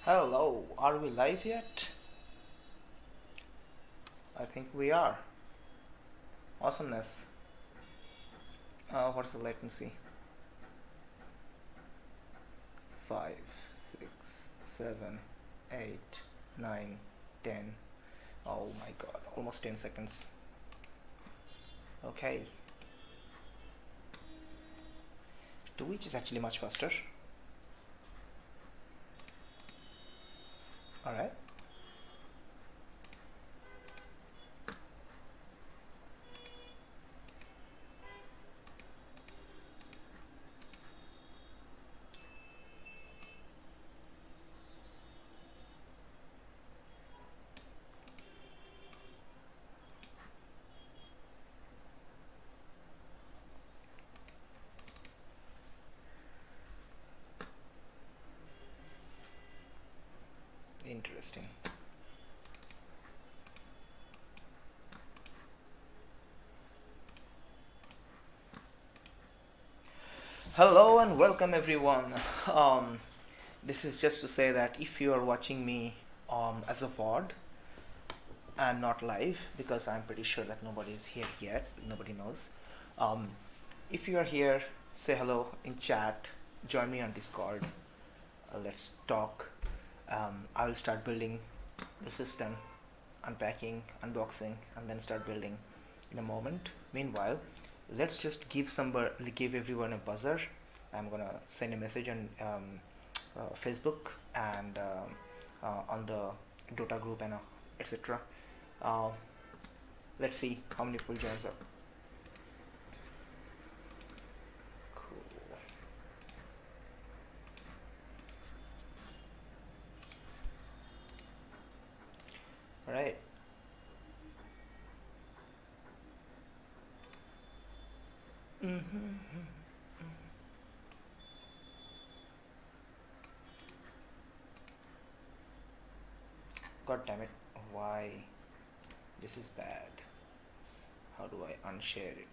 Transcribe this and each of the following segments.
Hello, are we live yet? I think we are. Awesomeness. What's the latency? 5, 6, 7, 8, 9, 10. Oh my god, almost 10 seconds. Okay. Twitch is actually much faster. Alright. Interesting. Hello and welcome everyone. This is just to say that if you are watching me as a VOD and not live, because I'm pretty sure that nobody is here yet, nobody knows. If you are here, say hello in chat, join me on Discord, let's talk. I will start building the system, unpacking, unboxing, and then start building in a moment. Meanwhile, let's just give everyone a buzzer. I'm gonna send a message on Facebook and on the Dota group and etc. Uh, let's see how many people joins up. Cool. All right. God damn it! Why? This is bad. How do I unshare it?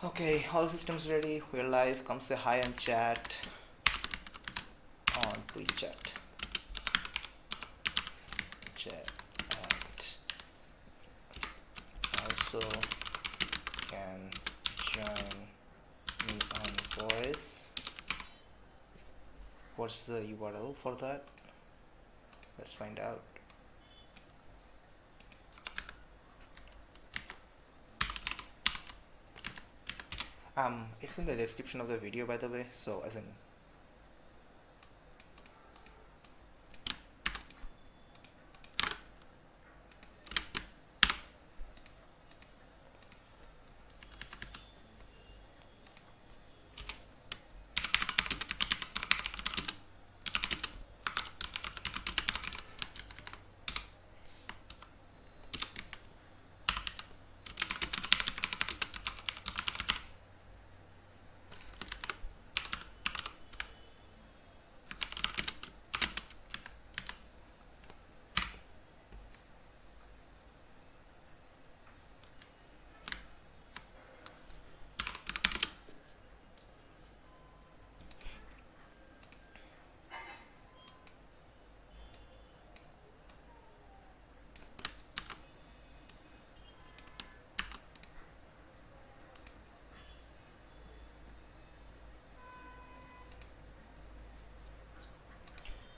Okay, all systems ready. We're live. Come say hi and chat on pre-chat. Chat and also can join me on voice. What's the URL for that? Let's find out. It's in the description of the video, by the way, so as in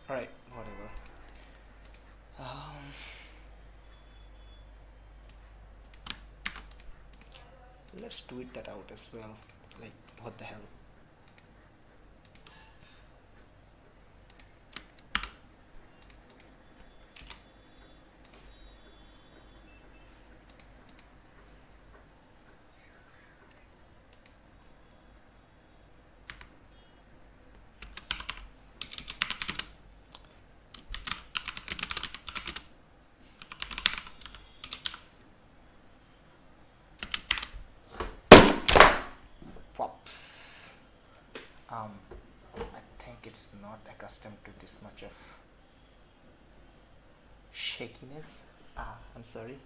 alright, whatever. Let's tweet that out as well. Like, what the hell? Um, I think it's not accustomed to this much of shakiness. I'm sorry.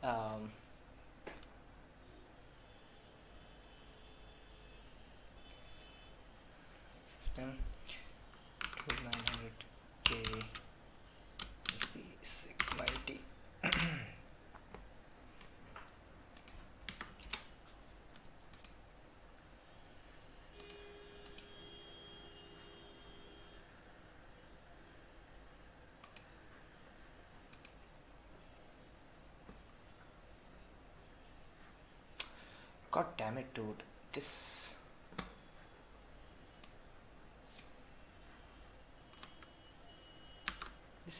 Um, System 900K. Let's see, 690. God damn it, dude. This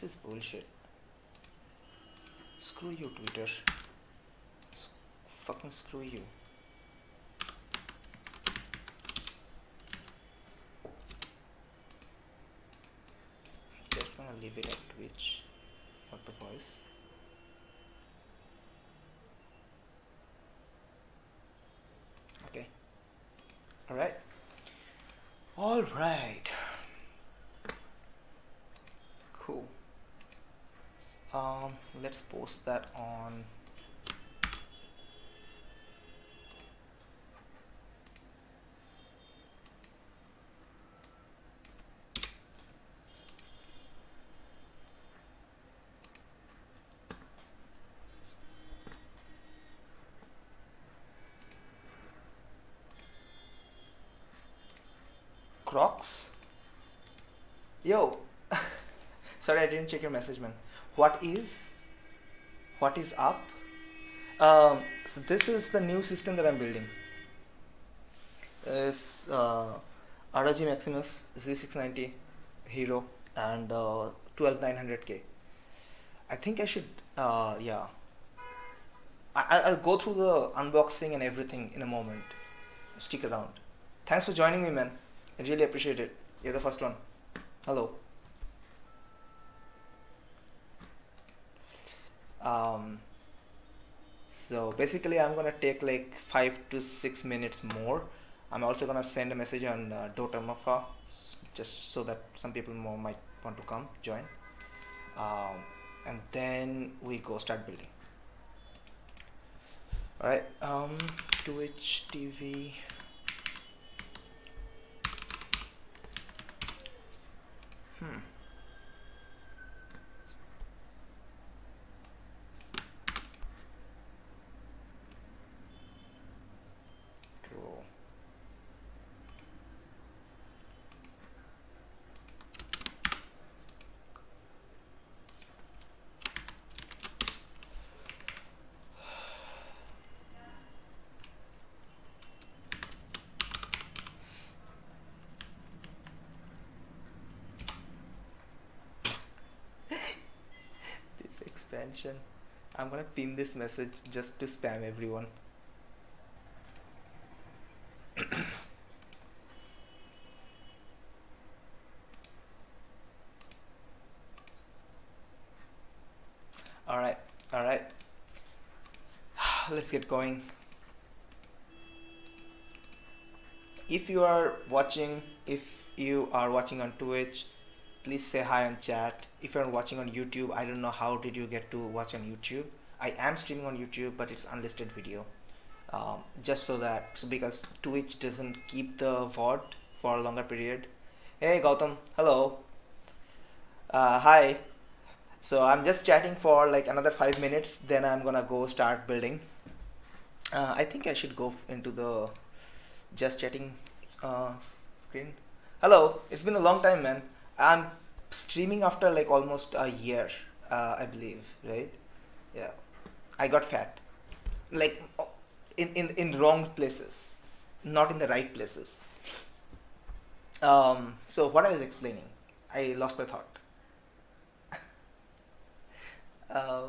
is bullshit. Screw you, Twitter. Fucking screw you. Just gonna leave it at Twitch, not the voice. Okay. Alright. Alright. Cool. Let's post that on Crocs. Yo. Sorry, I didn't check your message, man. What is up? So this is the new system that I'm building. It's ROG Maximus Z690 Hero and 12900K. I think I should yeah. I'll go through the unboxing and everything in a moment. Stick around. Thanks for joining me, man. I really appreciate it. You're the first one. Hello. So basically I'm gonna take like 5 to 6 minutes more. I'm also gonna send a message on Dotamafa just so that some people more might want to come join, and then we go start building. All right, Twitch TV. Cool. This expansion. I'm gonna pin this message just to spam everyone. All right. Let's get going. If you are watching on Twitch, please say hi on chat. If you're watching on YouTube, I don't know how did you get to watch on YouTube. I am streaming on YouTube, but it's unlisted video. Just because Twitch doesn't keep the VOD for a longer period. Hey Gautam, hello. Hi. So I'm just chatting for like another 5 minutes, then I'm gonna go start building. I think I should go into the just chatting screen. Hello, it's been a long time, man. I'm streaming after like almost a year, I believe, right? Yeah, I got fat, like in wrong places, not in the right places. So what I was explaining, I lost my thought. I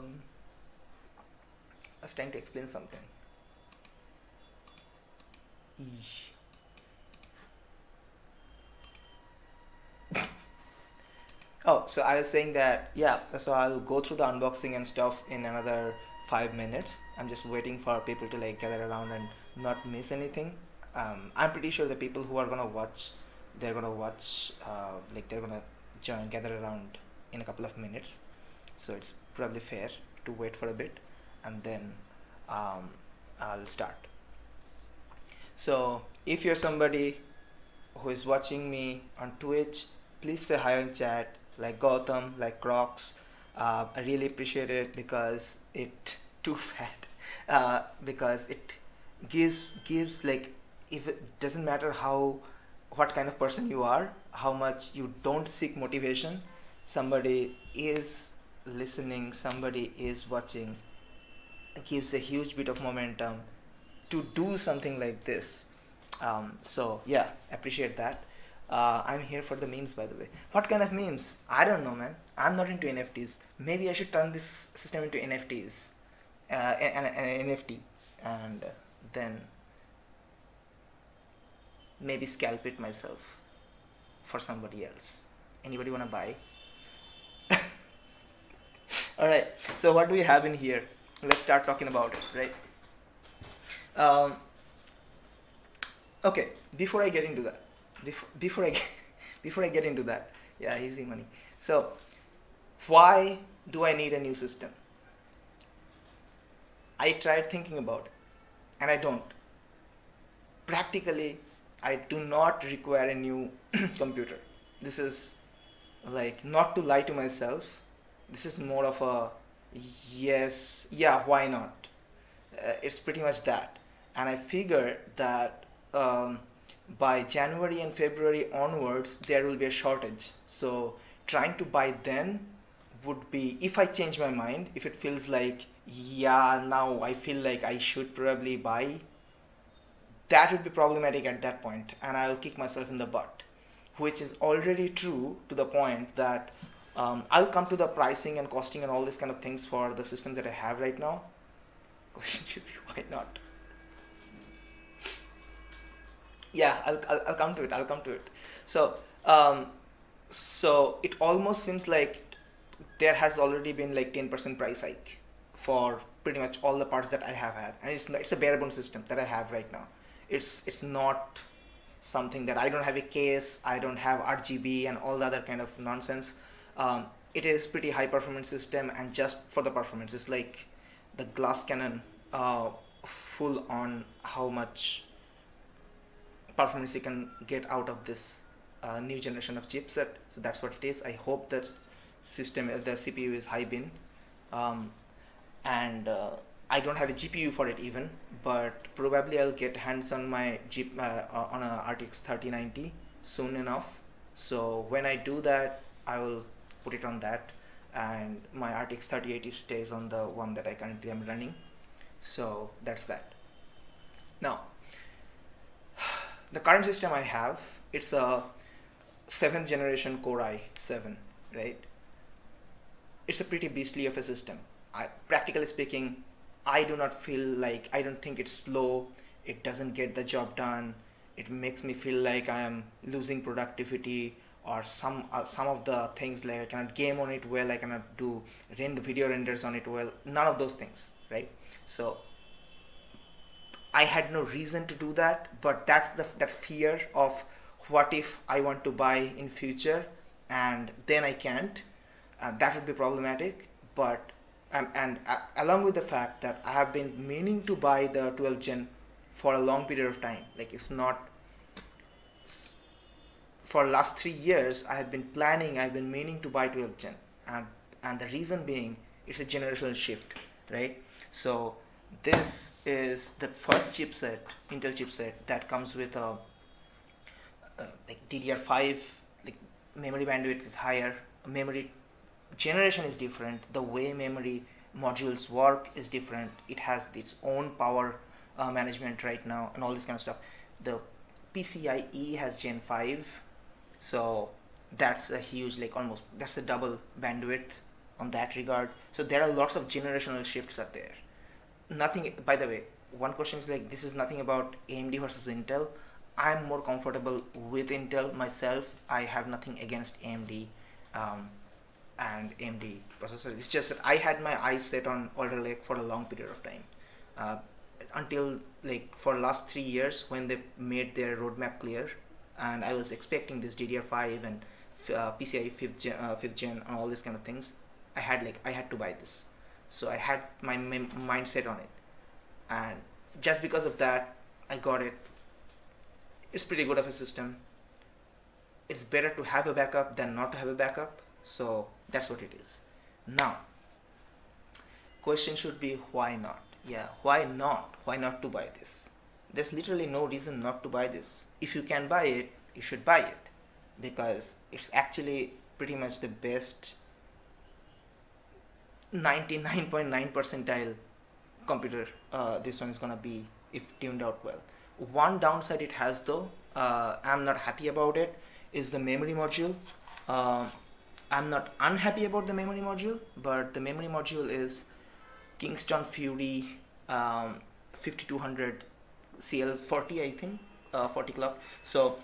was trying to explain something. Eesh. Oh, so I was saying that, yeah, so I'll go through the unboxing and stuff in another 5 minutes. I'm just waiting for people to like gather around and not miss anything. I'm pretty sure the people who are gonna watch, they're gonna watch, like they're gonna join, gather around in a couple of minutes. So it's probably fair to wait for a bit, and then um, I'll start. So if you're somebody who is watching me on Twitch, please say hi on chat, like Gautam, like Crocs. I really appreciate it because it too fat, because it gives like, if it doesn't matter how, what kind of person you are, how much you don't seek motivation, somebody is listening, somebody is watching, it gives a huge bit of momentum to do something like this. So yeah, appreciate that. I'm here for the memes, by the way. What kind of memes? I don't know, man. I'm not into NFTs. Maybe I should turn this system into NFTs, an NFT, and then maybe scalp it myself for somebody else. Anybody wanna buy? All right. So what do we have in here? Let's start talking about it, right? Um, okay. Before I get into that, before I get, before I get into that, yeah, easy money. So, why do I need a new system? I tried thinking about it, and I don't. Practically, I do not require a new computer. This is like, not to lie to myself. This is more of a yes, yeah, why not? It's pretty much that. And I figure that by January and February onwards, there will be a shortage. So trying to buy then would be, if I change my mind, if it feels like, yeah, now I feel like I should probably buy, that would be problematic at that point, and I'll kick myself in the butt, which is already true to the point that I'll come to the pricing and costing and all these kind of things for the systems that I have right now. Question should be, why not? Yeah, I'll come to it. I'll come to it. So, um, so it almost seems like there has already been like 10% price hike for pretty much all the parts that I have had, and it's a bare bones system that I have right now. It's not something that I don't have a case, I don't have RGB and all the other kind of nonsense. It is pretty high performance system, and just for the performance, it's like the glass cannon, full on how much performance you can get out of this new generation of chipset. So that's what it is. I hope that system, the CPU is high bin, um, and I don't have a GPU for it even, but probably I'll get hands on my on a RTX 3090 soon enough. So when I do that, I will put it on that, and my RTX 3080 stays on the one that I currently am running. So that's that. Now, the current system I have, it's a 7th generation Core i7, right? It's a pretty beastly of a system. Practically speaking, I do not feel like, I don't think it's slow, it doesn't get the job done, it makes me feel like I am losing productivity, or some of the things, like I cannot game on it well, I cannot do video renders on it well, none of those things, right? So I had no reason to do that, but that's that fear of, what if I want to buy in future and then I can't, that would be problematic. But and along with the fact that I have been meaning to buy the 12 gen for a long period of time, like it's not, for last 3 years I have been planning, I've been meaning to buy 12 gen, and the reason being, it's a generational shift, right? So this is the first chipset, Intel chipset, that comes with a like DDR5, like memory bandwidth is higher, memory generation is different, the way memory modules work is different, it has its own power management right now and all this kind of stuff. The PCIe has Gen 5, so that's a huge, like almost, that's a double bandwidth on that regard. So there are lots of generational shifts are there. Nothing, by the way, one question is like, this is nothing about AMD versus Intel. I'm more comfortable with Intel myself. I have nothing against AMD and AMD processors. It's just that I had my eyes set on Alder Lake for a long period of time, until like for last 3 years when they made their roadmap clear, and I was expecting this DDR5 and PCI fifth gen and all these kind of things. I had to buy this, so I had my mindset on it, and just because of that, I got it. It's pretty good of a system. It's better to have a backup than not to have a backup, so that's what it is. Now, question should be why not? Yeah, why not? Why not to buy this? There's literally no reason not to buy this. If you can buy it, you should buy it, because it's actually pretty much the best 99.9 percentile computer this one is gonna be if tuned out well. One downside it has though, I'm not happy about it, is the memory module. I'm not unhappy about the memory module, but the memory module is Kingston Fury 5200 CL40, I think, 40 clock. So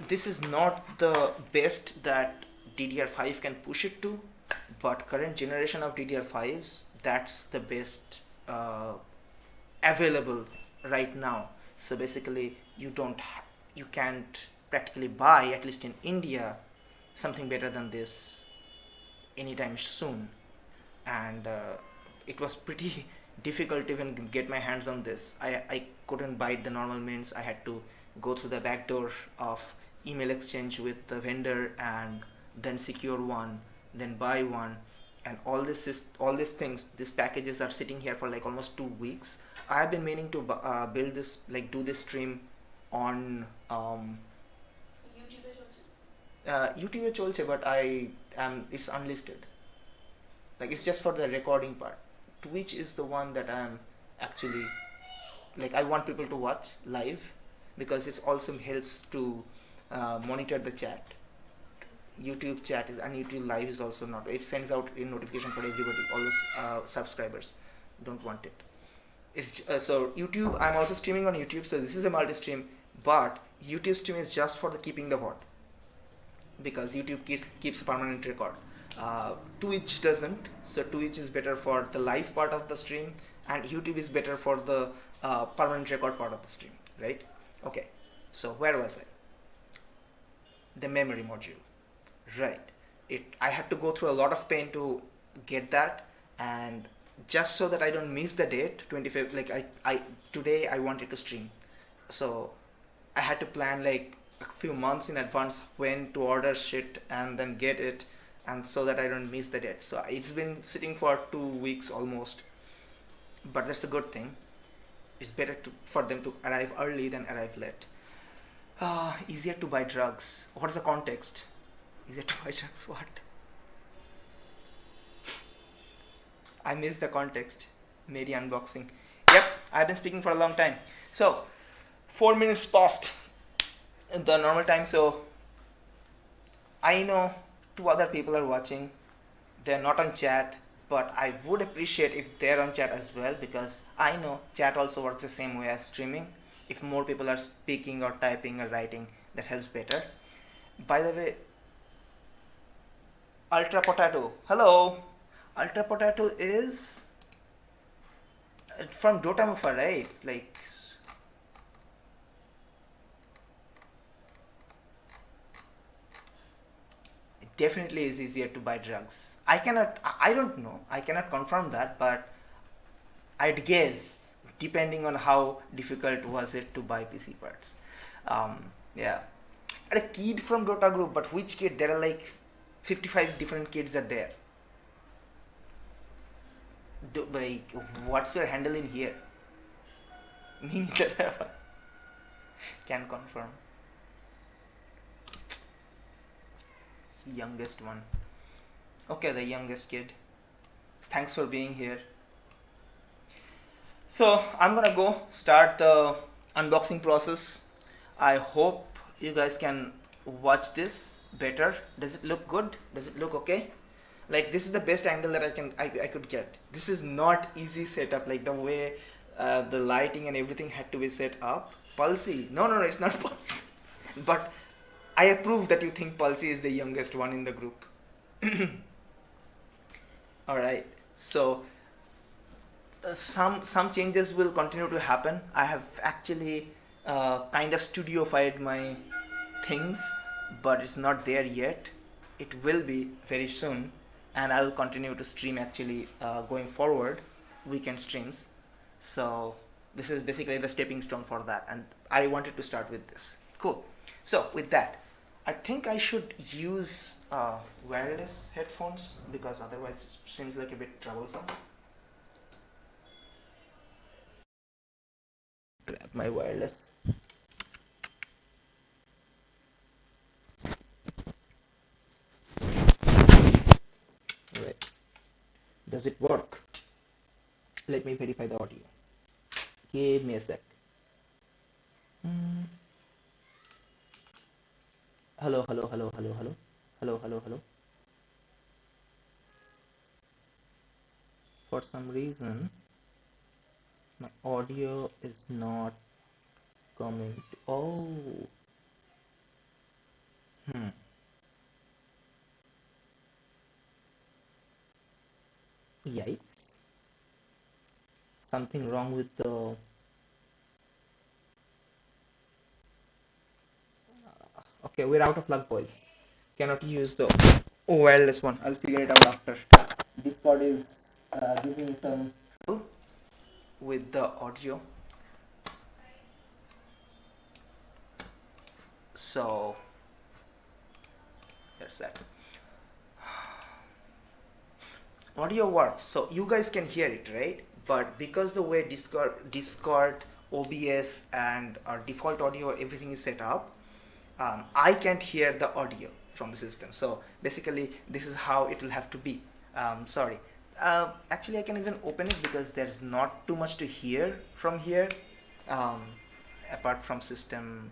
this is not the best that DDR5 can push it to, but current generation of DDR5s, that's the best available right now. So basically you can't practically buy, at least in India, something better than this anytime soon. And it was pretty difficult to even get my hands on this. I couldn't buy it the normal means. I had to go through the back door of email exchange with the vendor and then secure one, then buy one, and all these things, these packages are sitting here for like almost 2 weeks. I have been meaning to build this, like do this stream on YouTube also, but it's unlisted. Like it's just for the recording part. Twitch is the one that I'm actually, like, I want people to watch live, because it also helps to monitor the chat. YouTube chat is, and YouTube live is also not. It sends out a notification for everybody. All the subscribers don't want it. It's so YouTube. I'm also streaming on YouTube. So this is a multi-stream, but YouTube stream is just for the keeping the VOD, because YouTube keeps a permanent record. Twitch doesn't. So Twitch is better for the live part of the stream, and YouTube is better for the permanent record part of the stream, right? Okay. So where was I? The memory module. Right. I had to go through a lot of pain to get that, and just so that I don't miss the date, 25th, like today I wanted to stream. So I had to plan like a few months in advance when to order shit and then get it, and so that I don't miss the date. So it's been sitting for 2 weeks almost, but that's a good thing. It's better for them to arrive early than arrive late. Easier to buy drugs. What is the context? Easier to buy drugs, what? I missed the context. Maybe unboxing. Yep, I've been speaking for a long time. So 4 minutes past the normal time, so I know 2 other people are watching. They're not on chat, but I would appreciate if they're on chat as well, because I know chat also works the same way as streaming. If more people are speaking or typing or writing, that helps better. By the way, Ultra Potato, hello. Ultra Potato is from Dota Mufa, right? It's like, it definitely is easier to buy drugs. I don't know, I cannot confirm that, but I'd guess, depending on how difficult was it to buy PC parts. Yeah. And a kid from Dota group, but which kid? There are like 55 different kids are there. Like, what's your handle in here? Me neither. Can confirm. Youngest one. Okay, the youngest kid. Thanks for being here. So I'm gonna go start the unboxing process. I hope you guys can watch this better. Does it look good? Does it look okay? Like, this is the best angle that I could get. This is not easy setup, like the way the lighting and everything had to be set up. Pulsey, no, it's not Pulsey. But I approve that you think Pulsey is the youngest one in the group. Alright, so some changes will continue to happen. I have actually kind of studiofied my things, but it's not there yet. It will be very soon, and I'll continue to stream actually going forward, weekend streams. So this is basically the stepping stone for that, and I wanted to start with this. Cool. So with that, I think I should use wireless headphones because otherwise it seems like a bit troublesome. Grab my wireless. Right. Does it work? Let me verify the audio. Give me a sec. Mm. Hello, hello, hello, hello, hello. Hello, hello, hello. For some reason, my audio is not coming. Oh. Hmm. Yikes. Something wrong with the... Okay, we're out of luck, boys. Cannot use the wireless one. I'll figure it out after. Discord is giving me some trouble with the audio. So there's that. Audio works, so you guys can hear it, right? But because the way Discord, OBS, and our default audio, everything is set up, I can't hear the audio from the system. So basically, this is how it will have to be. Sorry. Actually, I can even open it because there's not too much to hear from here, um, apart from system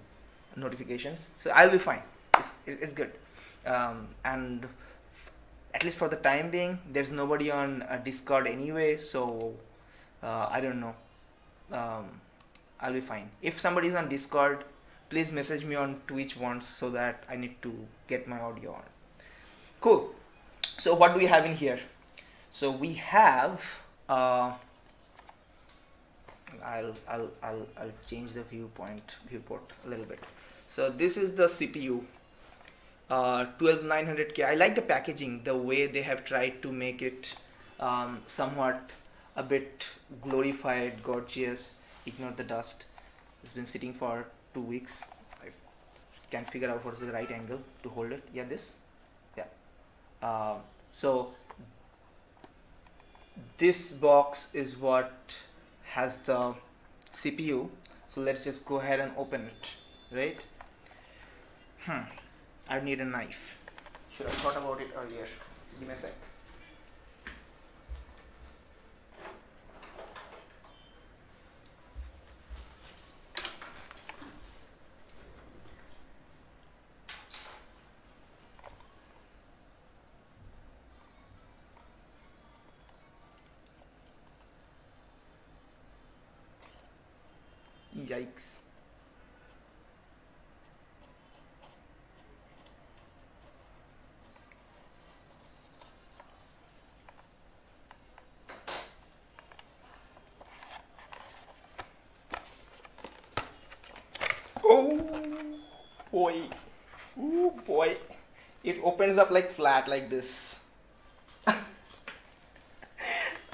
notifications. So I'll be fine. It's good. And at least for the time being, there's nobody on Discord anyway. So I don't know. I'll be fine. If somebody is on Discord, please message me on Twitch once so that I need to get my audio on. Cool. So what do we have in here? So we have I'll change the viewport a little bit. So this is the CPU 12900K. I like the packaging, the way they have tried to make it somewhat a bit glorified, gorgeous. Ignore the dust. It's been sitting for 2 weeks. I can't figure out what's the right angle to hold it. Yeah, this. Yeah. So this box is what has the CPU. So let's just go ahead and open it, right? I need a knife. Should have thought about it earlier. Give me a sec. Yikes. Oh boy. Oh boy. It opens up like flat like this.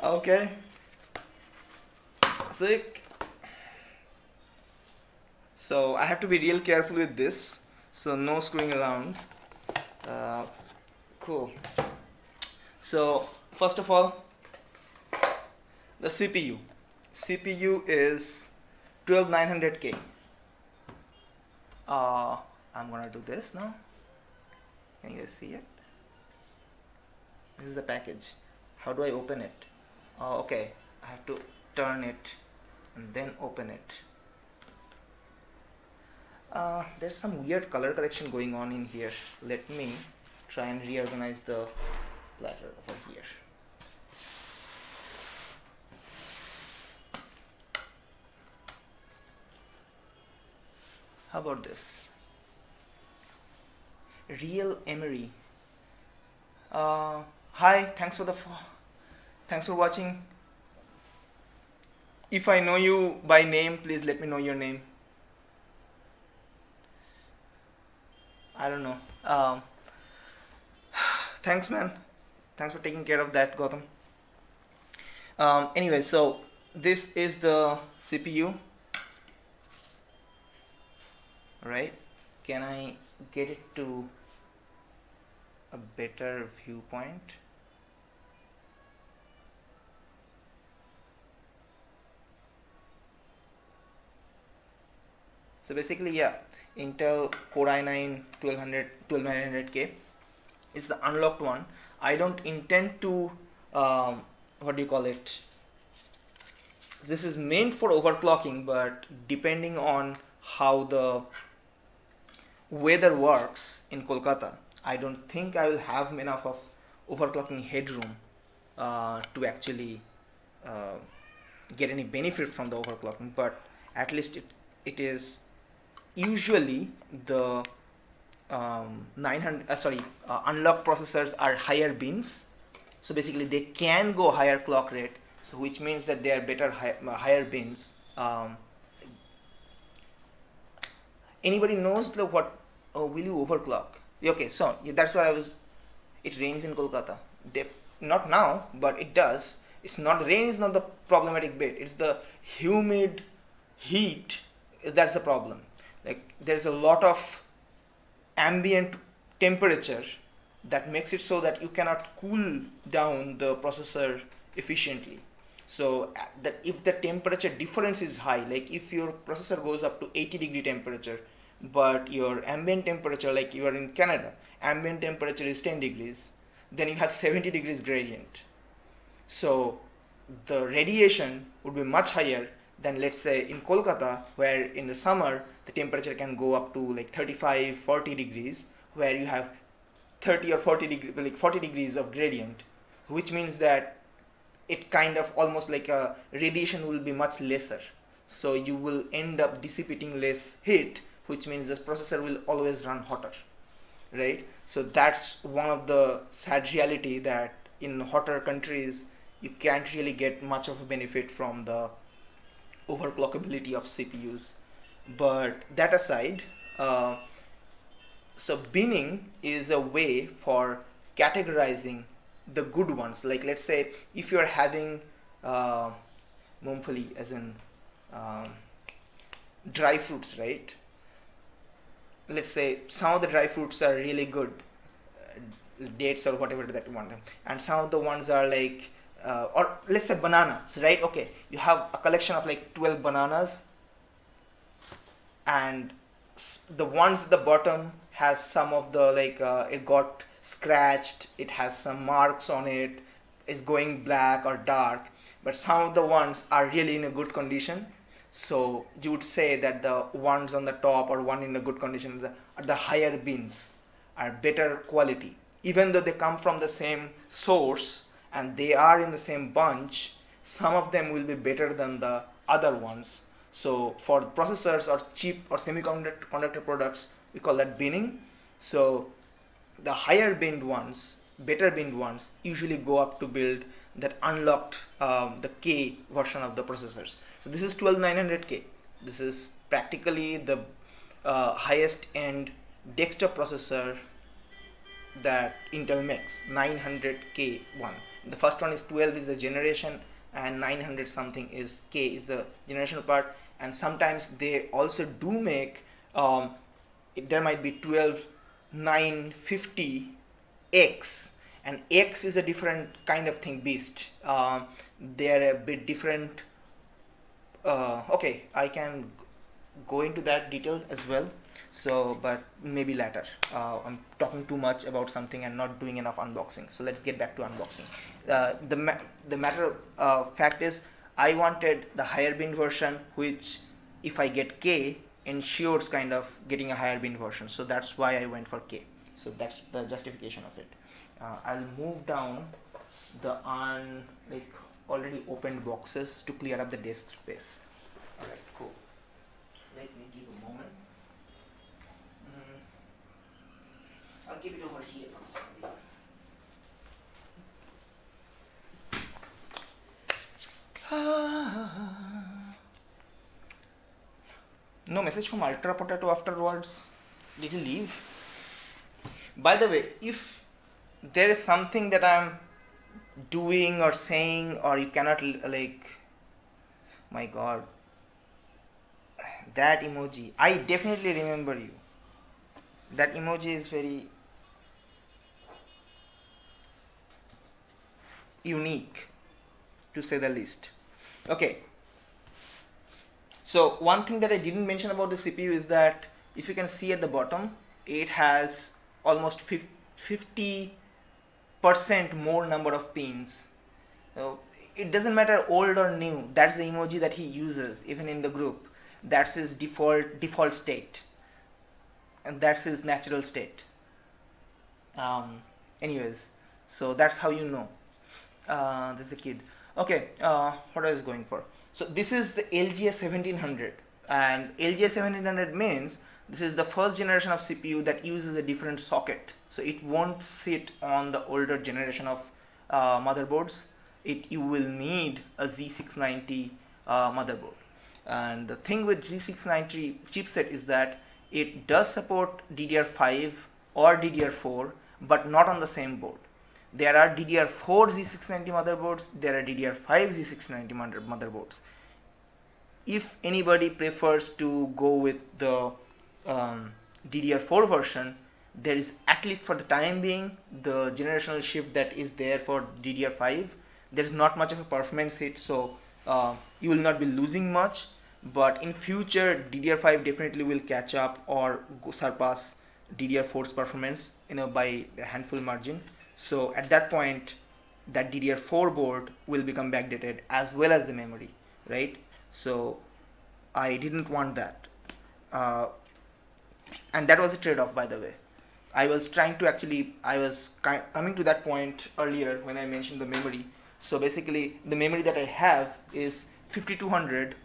Okay. Sick. So I have to be real careful with this. So no screwing around. Cool. So first of all, the CPU. CPU is 12900K. I'm gonna do this now. Can you guys see it? This is the package. How do I open it? Okay, I have to turn it and then open it. There's some weird color correction going on in here. Let me try and reorganize the platter over here. How about this? Real Emery. Hi, thanks for watching. If I know you by name, please let me know your name. I don't know. Thanks, man. Thanks for taking care of that, Gotham. Anyway, so this is the CPU, right? Can I get it to a better viewpoint? So basically, yeah, Intel Core i9 12900K is the unlocked one. I don't intend to, what do you call it? This is meant for overclocking, but depending on how the weather works in Kolkata, I don't think I will have enough of overclocking headroom to actually uh, get any benefit from the overclocking. But at least it is usually the 900 unlocked processors are higher bins, so basically they can go higher clock rate, so which means that they are better higher bins. Anybody knows the what will you overclock? Okay, so yeah, that's why I was. It rains in Kolkata. Not now, but it does. It's not rain is not the problematic bit. It's the humid heat. That's the problem. Like there's a lot of ambient temperature that makes it so that you cannot cool down the processor efficiently. So that if the temperature difference is high, like if your processor goes up to 80-degree temperature, but your ambient temperature, like you are in Canada, ambient temperature is 10 degrees, then you have 70 degrees gradient. So the radiation would be much higher than, let's say, in Kolkata, where in the summer the temperature can go up to like 35 40 degrees, where you have 30 or 40 degrees, like 40 degrees of gradient, which means that it kind of almost like a radiation will be much lesser, so you will end up dissipating less heat, which means this processor will always run hotter, right? So that's one of the sad reality, that in hotter countries you can't really get much of a benefit from the overclockability of CPUs. But that aside, so binning is a way for categorizing the good ones. Like let's say if you're having mumfali, as in um, dry fruits, right? Let's say some of the dry fruits are really good, dates or whatever that you want, and some of the ones are like or let's say bananas, right? Okay, you have a collection of like 12 bananas, and the ones at the bottom has some of the like it got scratched, it has some marks on it, is going black or dark, but some of the ones are really in a good condition. So you would say that the ones on the top or one in a good condition are the higher beans, are better quality, even though they come from the same source and they are in the same bunch. Some of them will be better than the other ones. So for processors or cheap or semiconductor products, we call that binning. So the higher binned ones, better binned ones, usually go up to build that unlocked the K version of the processors. So this is 12900K. This is practically the highest end desktop processor that Intel makes, 900K one. The first one is 12 is the generation, and 900 something is K is the generational part. And sometimes they also do make there might be 12 950X, and X is a different kind of thing beast. They're a bit different. Okay, I can go into that detail as well, so but maybe later. I'm talking too much about something and not doing enough unboxing, so let's get back to unboxing. The matter fact is, I wanted the higher bin version, which if I get K ensures kind of getting a higher bin version, so that's why I went for K. So that's the justification of it. I'll move down the already opened boxes to clear up the disk space. Alright, cool. Let me give a moment. I'll keep it over here for now. message from Ultra Potato afterwards? Did he leave? By the way, if there is something that I'm doing or saying or you cannot like, my god, that emoji, I definitely remember you. That emoji is very unique, to say the least. Okay, so one thing that I didn't mention about the CPU is that if you can see at the bottom, it has almost 50% more number of pins. So it doesn't matter old or new, that's the emoji that he uses even in the group. That's his default state, and that's his natural state. Anyways, so that's how you know. This is a kid. Okay, what I was going for. So this is the LGA 1700, and LGA 1700 means this is the first generation of CPU that uses a different socket. So it won't sit on the older generation of motherboards. You will need a Z690 motherboard. And the thing with Z690 chipset is that it does support DDR5 or DDR4, but not on the same board. There are DDR4 Z690 motherboards, there are DDR5 Z690 motherboards. If anybody prefers to go with the DDR4 version, there is, at least for the time being, the generational shift that is there for DDR5. There is not much of a performance hit, so you will not be losing much, but in future DDR5 definitely will catch up or surpass DDR4's performance, by a handful margin. So at that point, that DDR4 board will become backdated as well as the memory, right? So I didn't want that, and that was a trade-off, by the way. I was trying to I was coming to that point earlier when I mentioned the memory. So basically, the memory that I have is 5200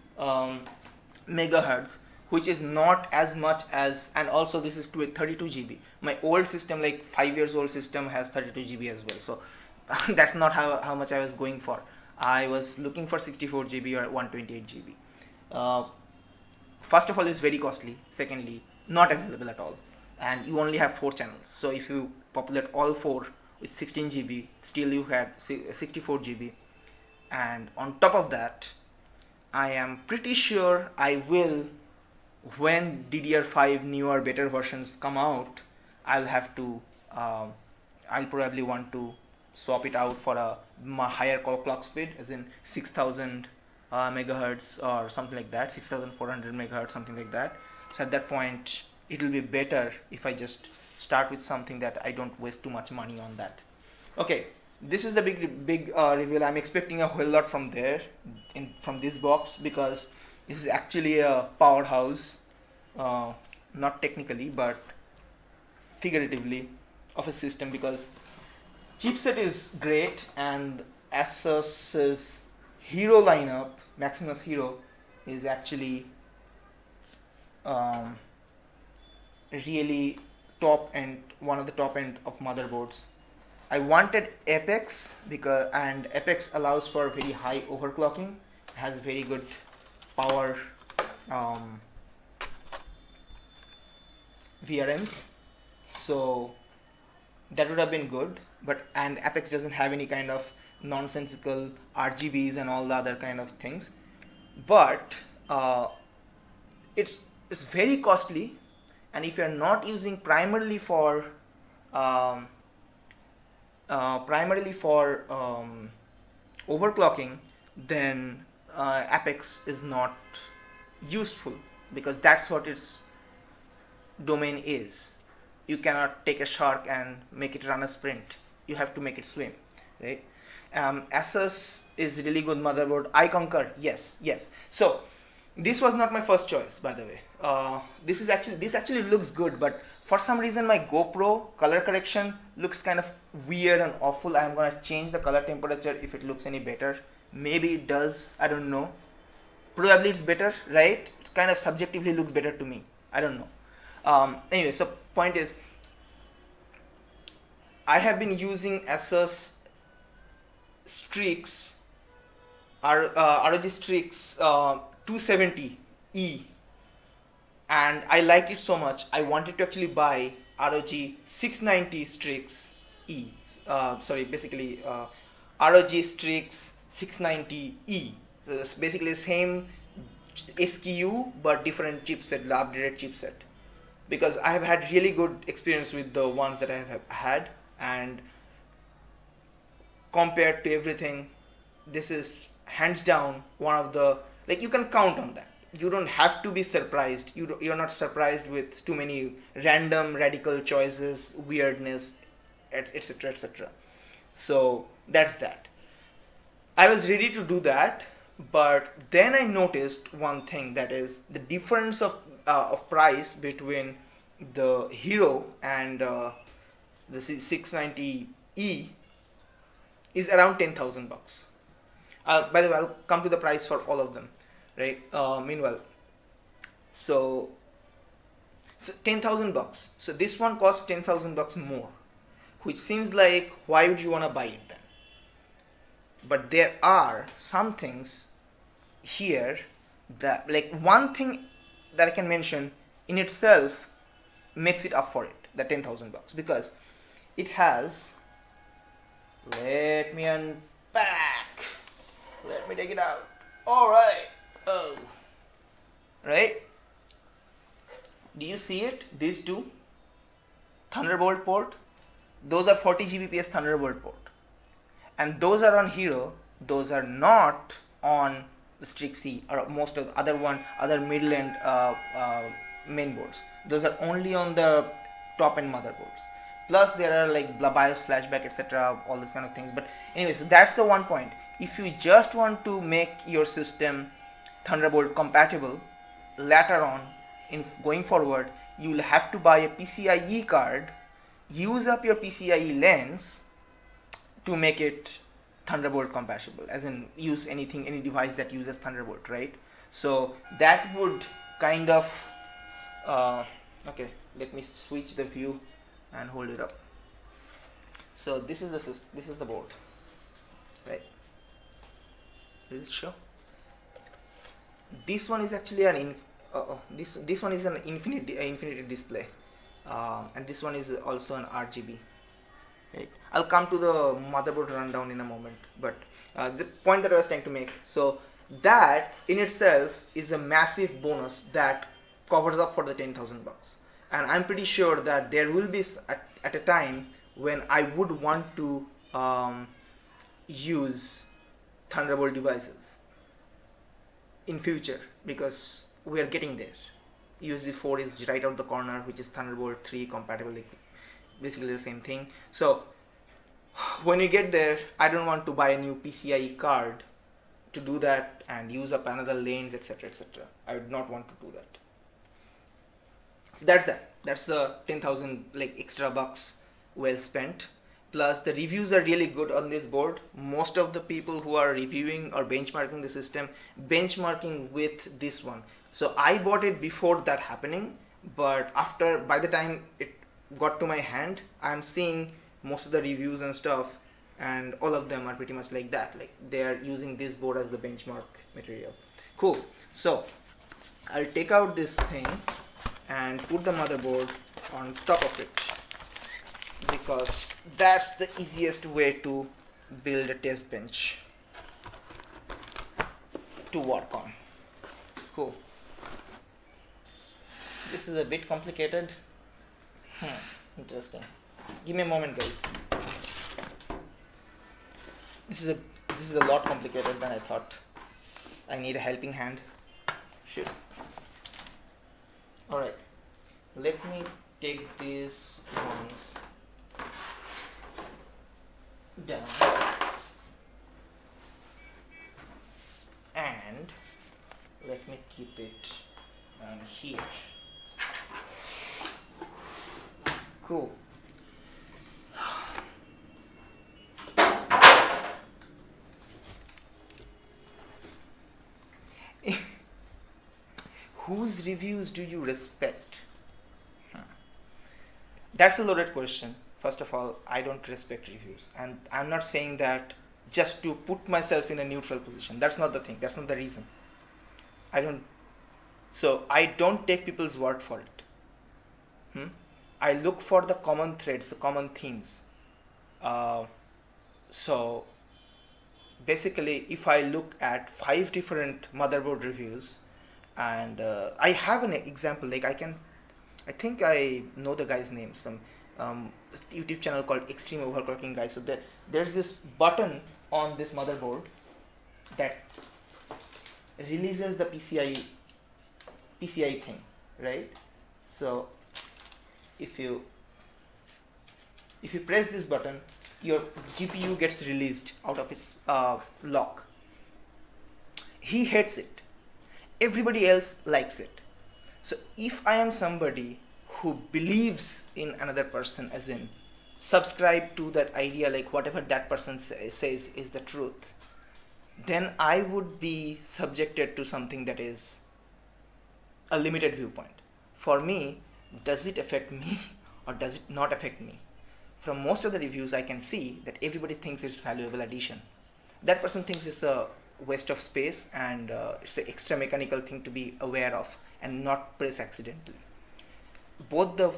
megahertz, which is not as much as, and also this is to a 32 GB. My old system, like 5 years old system, has 32 GB as well. So that's not how much I was going for. I was looking for 64 GB or 128 GB. First of all, it's very costly. Secondly, not available at all. And you only have 4 channels. So if you populate all 4 with 16 GB, still you have 64 GB. And on top of that, I am pretty sure I will, when DDR5 newer better versions come out, I'll probably want to swap it out for a higher clock speed, as in 6000 megahertz or something like that, 6400 megahertz, something like that. So at that point, it will be better if I just start with something that I don't waste too much money on that. Okay, this is the big reveal. I'm expecting a whole lot from there, from this box, because this is actually a powerhouse, not technically but figuratively, of a system, because chipset is great and Asus's Hero lineup, Maximus Hero, is actually really top end, one of the top end of motherboards. I wanted Apex and Apex allows for very high overclocking, has very good power VRMs, so that would have been good. And Apex doesn't have any kind of nonsensical RGBs and all the other kind of things, but it's very costly, and if you're not using primarily for overclocking, then Apex is not useful, because that's what its domain is. You cannot take a shark and make it run a sprint. You have to make it swim, right? Asus is really good motherboard. I concur. Yes. So this was not my first choice, by the way. This actually looks good, but for some reason my GoPro color correction looks kind of weird and awful. I'm gonna change the color temperature if it looks any better. Maybe it does. I don't know. Probably it's better, right? It kind of subjectively looks better to me. I don't know. Anyway, so point is, I have been using Asus Strix, ROG Strix 270E and I liked it so much I wanted to actually buy ROG 690 Strix E. Basically ROG Strix 690E. So it's basically the same SKU but different chipset, the updated chipset. Because I have had really good experience with the ones that I have had, and compared to everything, this is hands down one of the, like, you can count on that. You don't have to be surprised. You're not surprised with too many random radical choices, weirdness, etc., etc. So that's that. I was ready to do that, but then I noticed one thing, that is the difference of price between the Hero and the 690E is around 10,000 bucks. By the way, I'll come to the price for all of them, right? Meanwhile, so 10,000 bucks. So this one costs 10,000 bucks more, which seems like, why would you want to buy it then? But there are some things here that, like, one thing that I can mention in itself makes it up for it, the 10,000 bucks, because it has, let me unpack, let me take it out. All right. Oh, right. Do you see it? These two Thunderbolt port, those are 40 Gbps Thunderbolt port, and those are on Hero. Those are not on the Strix C or most of the other middle end main boards. Those are only on the top end motherboards. Plus there are like BIOS flashback, etc., all this kind of things. But anyway, so that's the one point. If you just want to make your system Thunderbolt compatible, later on in going forward, you will have to buy a PCIe card, use up your PCIe lens to make it Thunderbolt compatible, as in use any device that uses Thunderbolt, right? So that would kind of okay, let me switch the view and hold it up. So this is the board, right? Does it show? This one is actually an this one is an infinity display, and this one is also an RGB. Right. I'll come to the motherboard rundown in a moment, but the point that I was trying to make, so that in itself is a massive bonus that covers up for the 10,000 bucks. And I'm pretty sure that there will be at a time when I would want to use Thunderbolt devices in future, because we are getting there. USB 4 is right out the corner, which is Thunderbolt 3 compatible, basically the same thing. So when you get there, I don't want to buy a new PCIe card to do that and use up another lanes, etc., etc. I would not want to do that. So that's that. That's the 10,000 like extra bucks well spent. Plus the reviews are really good on this board. Most of the people who are reviewing or benchmarking the system, benchmarking with this one. So I bought it before that happening, but by the time it got to my hand, I'm seeing most of the reviews and stuff, and all of them are pretty much like that. Like they are using this board as the benchmark material. Cool. So I'll take out this thing and put the motherboard on top of it, because that's the easiest way to build a test bench to work on. Cool. This is a bit complicated. Interesting. Give me a moment, guys. This is a lot complicated than I thought. I need a helping hand. Shit. Alright. Let me take these ones down and let me keep it down here. Cool. Whose reviews do you respect? That's a loaded question. First of all, I don't respect reviews, and I'm not saying that just to put myself in a neutral position. That's not the thing. That's not the reason. I don't So I don't take people's word for it. I look for the common threads, the common themes. Uh, so basically, if I look at 5 different motherboard reviews, and I have an example, like I think I know the guy's name, some YouTube channel called Extreme Overclocking Guy. So there's this button on this motherboard that releases the PCI thing, right? So if you press this button, your GPU gets released out of its lock. He hates it. Everybody else likes it. So if I am somebody who believes in another person, as in subscribe to that idea, like whatever that person says is the truth, then I would be subjected to something that is a limited viewpoint. For me, does it affect me or does it not affect me? From most of the reviews, I can see that everybody thinks it's valuable addition. That person thinks it's a waste of space and it's an extra mechanical thing to be aware of and not press accidentally. Both the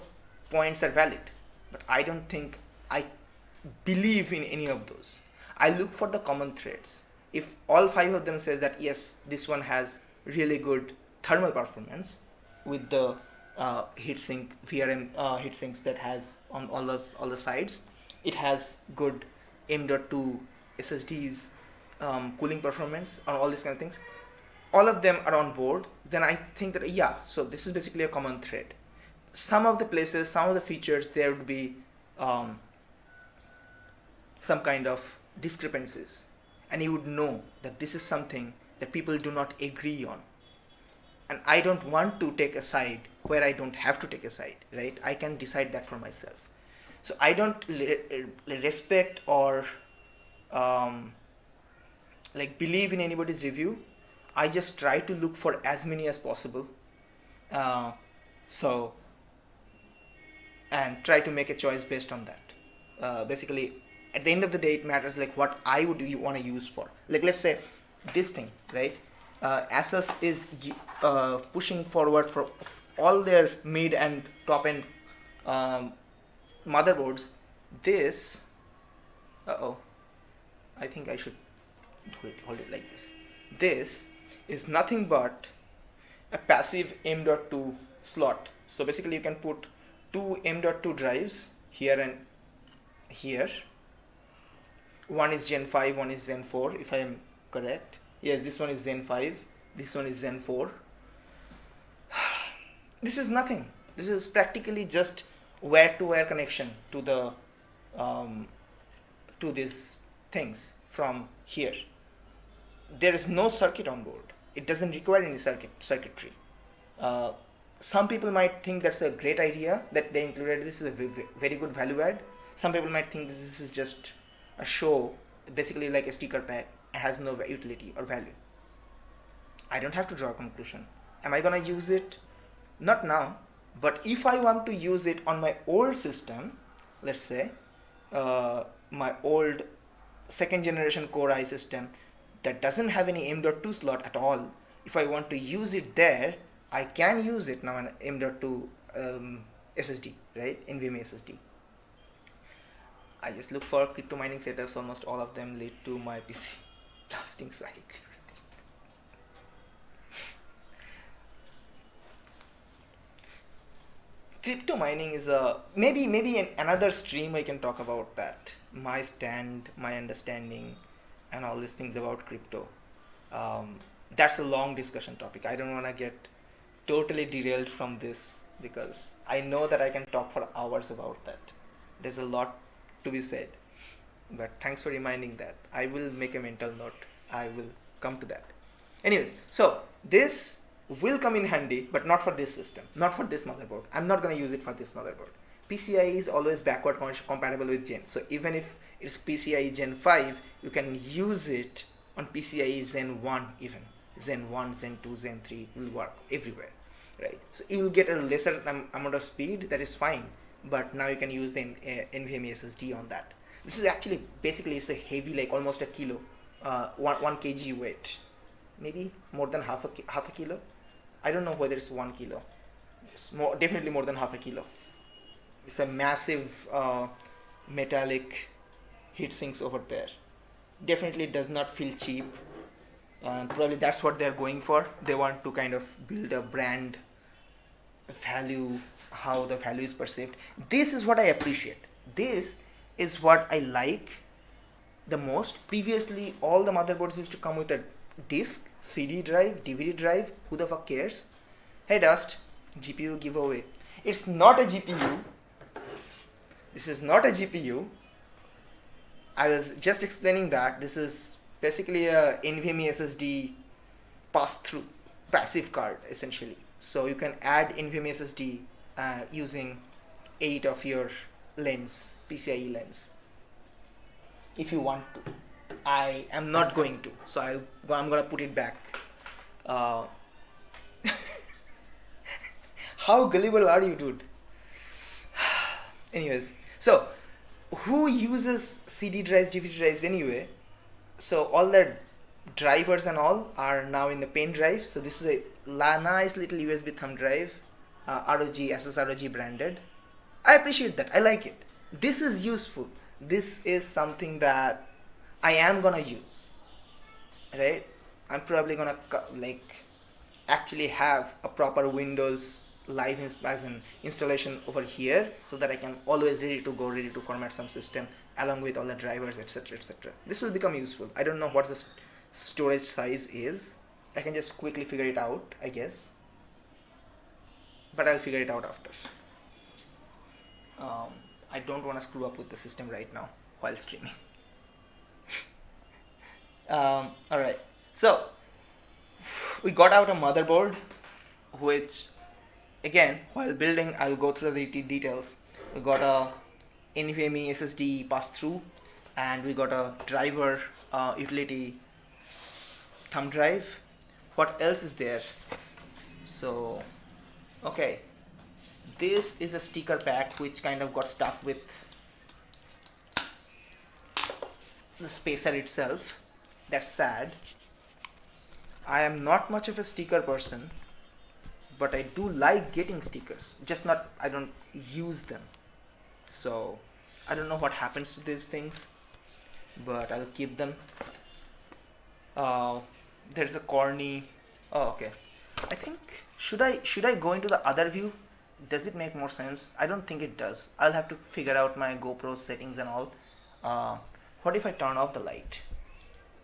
points are valid, but I don't think I believe in any of those. I look for the common threads. If all 5 of them say that yes, this one has really good thermal performance with the heatsink VRM heatsinks that has on all the sides, it has good M.2 SSDs, cooling performance, and all these kind of things, all of them are on board, then I think that yeah, so this is basically a common thread. Some of the places, some of the features, there would be some kind of discrepancies, and you would know that this is something that people do not agree on. And I don't want to take a side where I don't have to take a side, right? I can decide that for myself. So I don't respect or like believe in anybody's review. I just try to look for as many as possible. And try to make a choice based on that. Basically, at the end of the day, it matters like what I would want to use for. Like let's say this thing, right? Asus is pushing forward for all their mid and top end motherboards. This, I think I should hold it like this. This is nothing but a passive M.2 slot. So basically you can put 2 M.2 drives here and here. One is Gen 5, one is Gen 4 if I am correct. Yes, this one is Zen 5, this one is Zen 4. This is nothing. This is practically just wire-to-wire connection to the to these things from here. There is no circuit on board. It doesn't require any circuitry. Some people might think that's a great idea that they included. This is a very good value add. Some people might think this is just a show, basically like a sticker pack. Has no utility or value. I don't have to draw a conclusion. Am I gonna use it? Not now, but if I want to use it on my old system, let's say my old 2nd generation Core i system that doesn't have any M.2 slot at all, if I want to use it there, I can use it now an M.2 SSD, right? NVMe SSD. I just look for crypto mining setups. Almost all of them lead to my PC blasting, so I agree with it. Crypto mining is maybe another stream I can talk about that. My stand, my understanding, and all these things about crypto. That's a long discussion topic. I don't want to get totally derailed from this because I know that I can talk for hours about that. There's a lot to be said. But thanks for reminding that. I will make a mental note. I will come to that. Anyways, so this will come in handy, but not for this system, not for this motherboard. I'm not going to use it for this motherboard. PCIe is always backward compatible with Gen. So even if it's PCIe Gen 5, you can use it on PCIe Gen 1 even. Gen 1, Gen 2, Gen 3 will work everywhere, right? So you will get a lesser amount of speed, that is fine. But now you can use the NVMe SSD on that. This is actually basically it's a heavy, like almost a kilo, 1 kg weight, maybe more than half a kilo. I don't know whether it's 1 kilo. It's more, definitely more than half a kilo. It's a massive metallic heat sinks over there. Definitely does not feel cheap, and probably that's what they're going for. They want to kind of build a brand value, how the value is perceived. This is what I appreciate. This is what I like the most. Previously, all the motherboards used to come with a disk, CD drive, DVD drive. Who the fuck cares? Hey Dust, GPU giveaway. It's not a GPU. This is not a GPU. I was just explaining that this is basically a NVMe SSD pass-through passive card essentially. So you can add NVMe SSD using 8 of your lens, PCIe lens, if you want to. I am not going to, so I'm gonna put it back. How gullible are you, dude? Anyways, so who uses CD drives, DVD drives anyway? So all the drivers and all are now in the pen drive. So this is a nice little USB thumb drive, ROG, SSROG branded. I appreciate that. I like it. This is useful. This is something that I am gonna use, right? I'm probably gonna actually have a proper Windows live as an installation over here, so that I can always ready to go, ready to format some system along with all the drivers, etc, etc. This will become useful. I don't know what the storage size is. I can just quickly figure it out, I guess, but I'll figure it out after. I don't want to screw up with the system right now while streaming. Alright, so we got out a motherboard, which again, while building, I'll go through the details. We got a NVMe SSD pass-through, and we got a driver utility thumb drive. What else is there? So, okay, this is a sticker pack which kind of got stuck with the spacer itself. That's sad. I am not much of a sticker person, but I do like getting stickers, just not, I don't use them. So I don't know what happens to these things, but I'll keep them. There's a corny, oh okay, I think, should I go into the other view? Does it make more sense? I don't think it does. I'll have to figure out my GoPro settings and all. What if I turn off the light?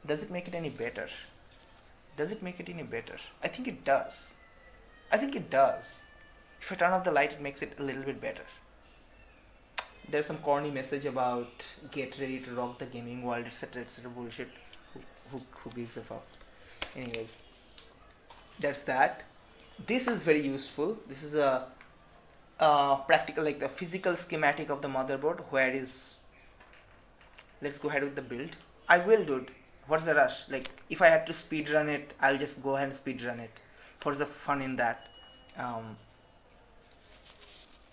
Does it make it any better? Does it make it any better? I think it does. I think it does. If I turn off the light, it makes it a little bit better. There's some corny message about get ready to rock the gaming world, etc, etc bullshit. Who gives a fuck? Anyways, that's that. This is very useful. This is a practical, like the physical schematic of the motherboard, where is, let's go ahead with the build. I will, dude. What's the rush? Like, if I had to speed run it, I'll just go ahead and speed run it. What's the fun in that?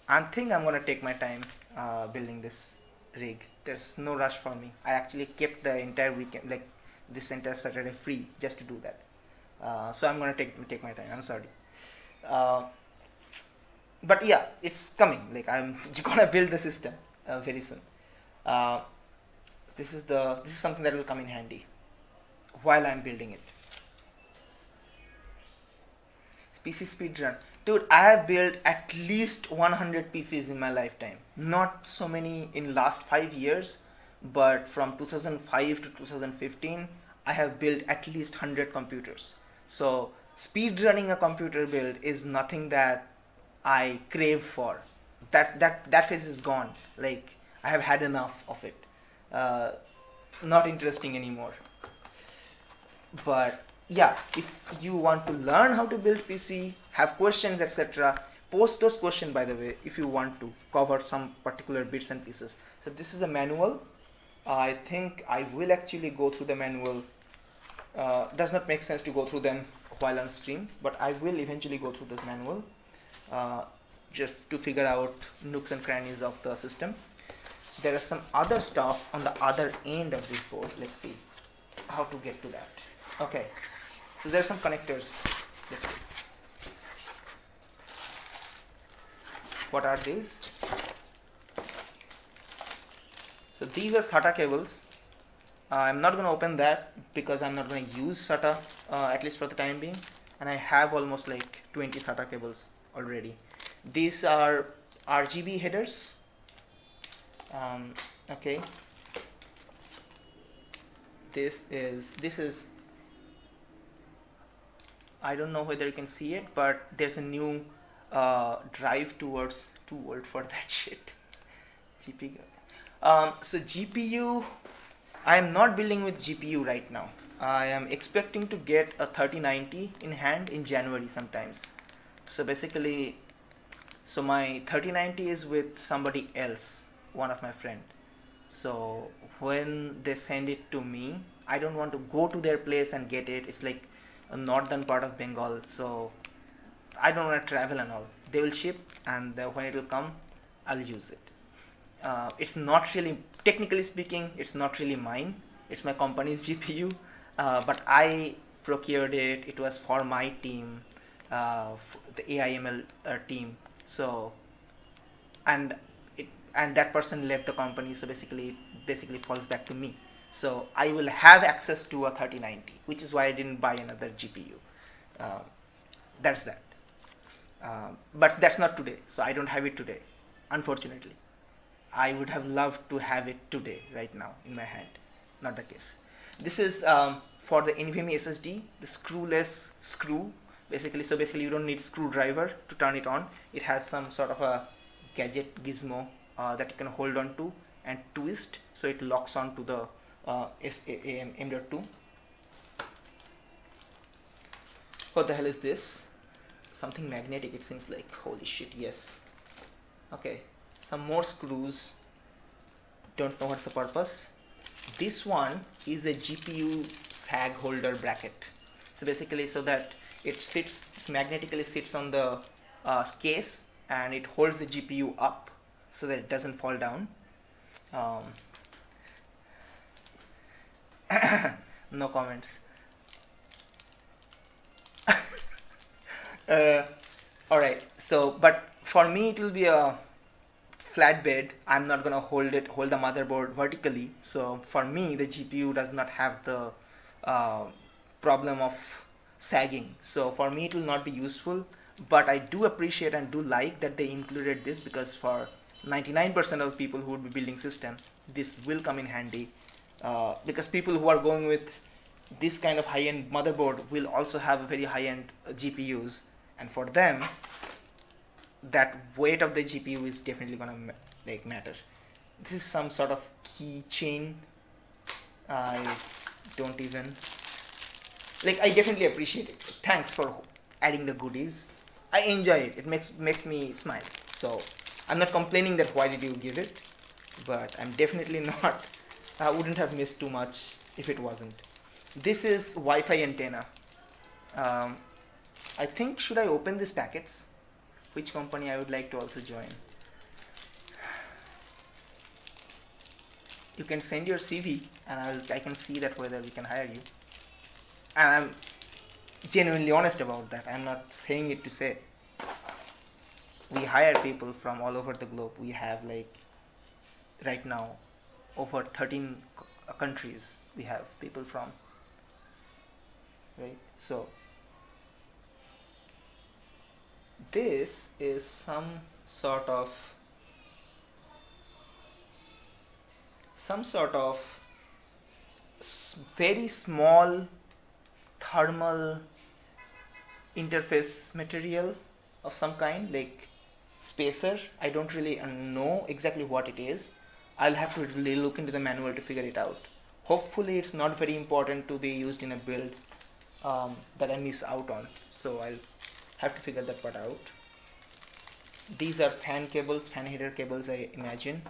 I think I'm gonna take my time building this rig. There's no rush for me. I actually kept the entire weekend, like this entire Saturday, free just to do that. So I'm gonna take my time. I'm sorry. But yeah, it's coming. Like, I'm gonna build the system very soon. This is something that will come in handy while I'm building it. PC speedrun. Dude, I have built at least 100 PCs in my lifetime. Not so many in last 5 years, but from 2005 to 2015, I have built at least 100 computers. So speedrunning a computer build is nothing that I crave for. That phase is gone. Like, I have had enough of it. Not interesting anymore. But yeah, if you want to learn how to build PC, have questions, etc., post those questions, by the way, if you want to cover some particular bits and pieces. So this is a manual. I think I will actually go through the manual. Does not make sense to go through them while on stream, but I will eventually go through this manual just to figure out nooks and crannies of the system. There is some other stuff on the other end of this board. Let's see how to get to that. Okay, so there are some connectors. Let's see. What are these? So these are SATA cables. I'm not going to open that because I'm not going to use SATA at least for the time being, and I have almost like 20 SATA cables already. These are RGB headers. Okay, this is I don't know whether you can see it, but there's a new drive towards 2 volt for that shit. GPU. So GPU, I am not building with GPU right now. I am expecting to get a 3090 in hand in January sometimes. So basically, so my 3090 is with somebody else, one of my friend. So when they send it to me, I don't want to go to their place and get it. It's like a northern part of Bengal, so I don't want to travel and all. They will ship, and when it will come, I'll use it. It's not really, technically speaking, it's not really mine. It's my company's GPU, but I procured it. It was for my team, the AIML team. So, and that person left the company. So basically, it falls back to me. So I will have access to a 3090, which is why I didn't buy another GPU. That's that. But that's not today. So I don't have it today, unfortunately. I would have loved to have it today, right now, in my hand. Not the case. This is for the NVMe SSD, the screwless screw. So basically you don't need screwdriver to turn it on. It has some sort of a gadget gizmo that you can hold on to and twist, so it locks on to the M.2. What the hell is this? Something magnetic, it seems like. Holy shit, yes. Okay, some more screws. Don't know what's the purpose. This one is a GPU sag holder bracket. So basically, so that it magnetically sits on the case, and it holds the GPU up so that it doesn't fall down. No comments. Alright, so but for me it will be a flat bed. I'm not gonna hold the motherboard vertically, so for me the GPU does not have the problem of sagging. So for me it will not be useful, but I do appreciate and do like that they included this, because for 99% of people who would be building system, this will come in handy, because people who are going with this kind of high-end motherboard will also have very high-end GPUs, and for them that weight of the GPU is definitely gonna matter. This is some sort of keychain. I don't even I definitely appreciate it. Thanks for adding the goodies. I enjoy it. It makes me smile. So I'm not complaining that why did you give it, but I'm definitely not. I wouldn't have missed too much if it wasn't. This is Wi-Fi antenna. I think, should I open these packets? Which company I would like to also join? You can send your CV, and I can see that whether we can hire you. And I'm genuinely honest about that. I'm not saying it to say. We hire people from all over the globe. We have right now over 13 countries we have people from, right? So this is some sort of very small thermal interface material of some kind, like spacer. I don't really know exactly what it is. I'll have to really look into the manual to figure it out. Hopefully it's not very important to be used in a build that I miss out on, so I'll have to figure that part out. These are fan cables, fan header cables, I imagine.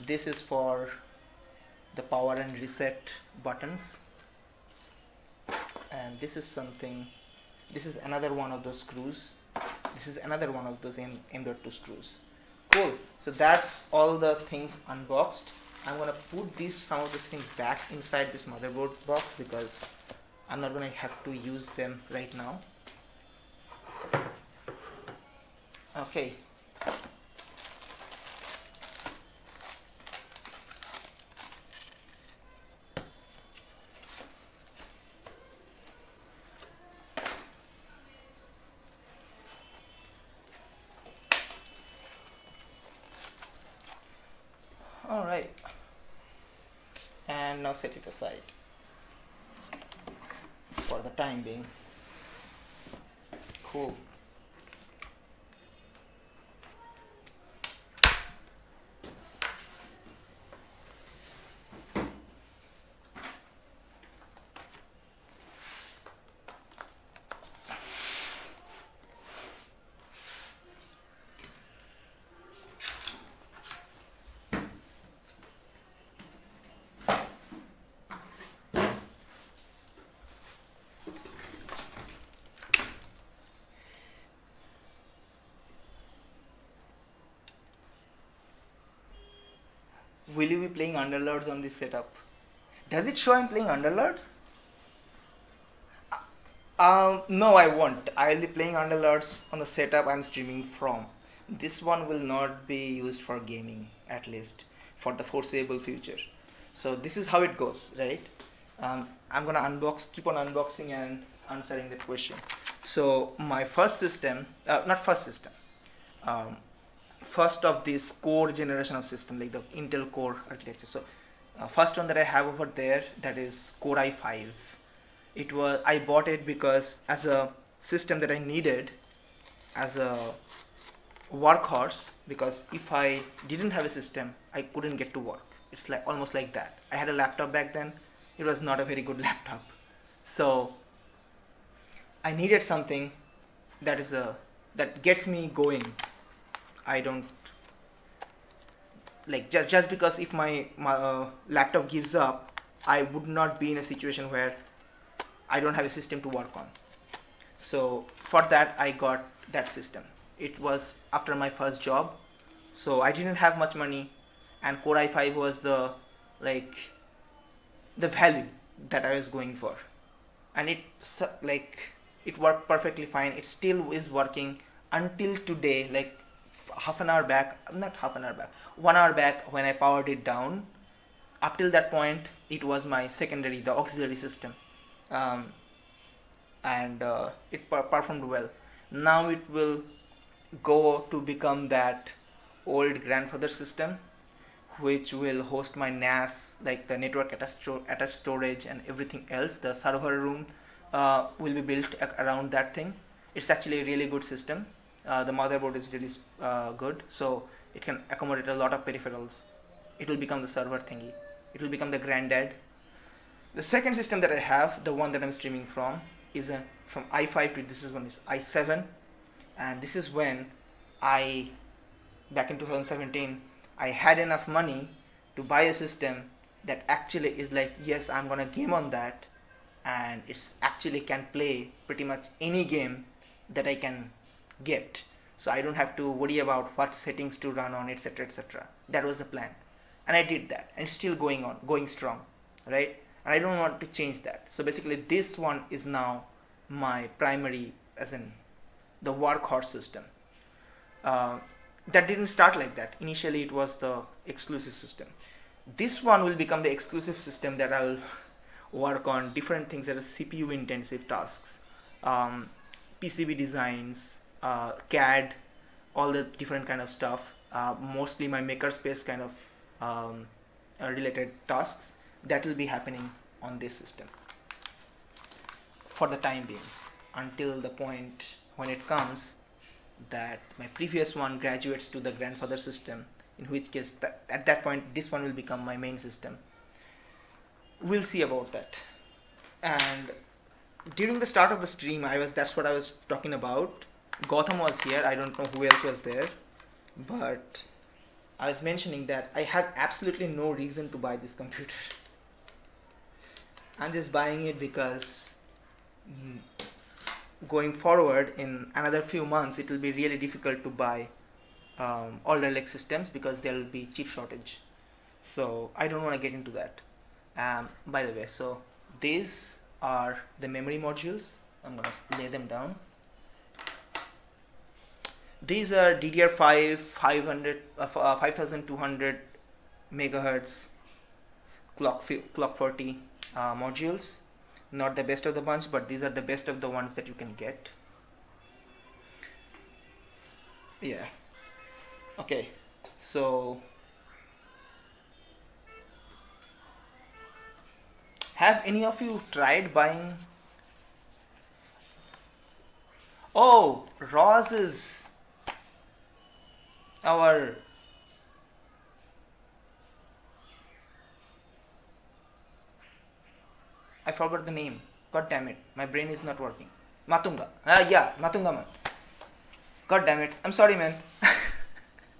This is for the power and reset buttons, and this is another one of those screws. This is another one of those M.2 screws. Cool. So that's all the things unboxed. I'm gonna put some of these things back inside this motherboard box, because I'm not gonna have to use them right now. Okay. All right. And now set it aside for the time being. Cool. Will you be playing Underlords on this setup? Does it show I'm playing Underlords? No, I won't. I'll be playing Underlords on the setup I'm streaming from. This one will not be used for gaming, at least for the foreseeable future. So this is how it goes, right? I'm gonna keep on unboxing and answering that question. So my first system, not first system, um, first of this core generation of system, like the Intel Core architecture. So first one that I have over there, that is Core i5. I bought it because as a system that I needed as a workhorse, because if I didn't have a system I couldn't get to work. It's like almost like that. I had a laptop back then. It was not a very good laptop, so I needed something that gets me going. I don't like just because if my laptop gives up, I would not be in a situation where I don't have a system to work on. So for that I got that system. It was after my first job, so I didn't have much money, and Core i5 was the value that I was going for, and it worked perfectly fine. It still is working until today. Like half an hour back, not half an hour back, 1 hour back, when I powered it down, up till that point it was my secondary, the auxiliary system, and it performed well. Now it will go to become that old grandfather system, which will host my NAS, like the network attached storage and everything else. The server room will be built around that thing. It's actually a really good system. The motherboard is really good, so it can accommodate a lot of peripherals. It will become the server thingy. It will become the granddad. The second system that I have, the one that I'm streaming from, is from i5 to this one is i7, and this is when back in 2017, I had enough money to buy a system that actually is like, yes, I'm gonna game on that, and it's actually can play pretty much any game that I can get. So I don't have to worry about what settings to run on, etc., etc. That was the plan, and I did that, and it's still going strong, right? And I don't want to change that. So basically, this one is now my primary, as in the workhorse system. That didn't start like that. Initially, it was the exclusive system. This one will become the exclusive system that I'll work on different things that are CPU intensive tasks, PCB designs, CAD, all the different kind of stuff, mostly my makerspace kind of related tasks that will be happening on this system for the time being, until the point when it comes that my previous one graduates to the grandfather system, in which case at that point this one will become my main system. We'll see about that. And during the start of the stream, that's what I was talking about. Gotham was here. I don't know who else was there, but I was mentioning that I had absolutely no reason to buy this computer. I'm just buying it because going forward in another few months it will be really difficult to buy Alder Lake systems because there will be chip shortage. So I don't want to get into that. By the way, so these are the memory modules. I'm going to lay them down. These are DDR5 5200 megahertz clock 40 modules. Not the best of the bunch, but these are the best of the ones that you can get. Yeah. Okay. So have any of you tried buying? Oh, Ross is our I forgot the name. God damn it. My brain is not working. Matunga. Yeah, Matunga man. God damn it. I'm sorry, man.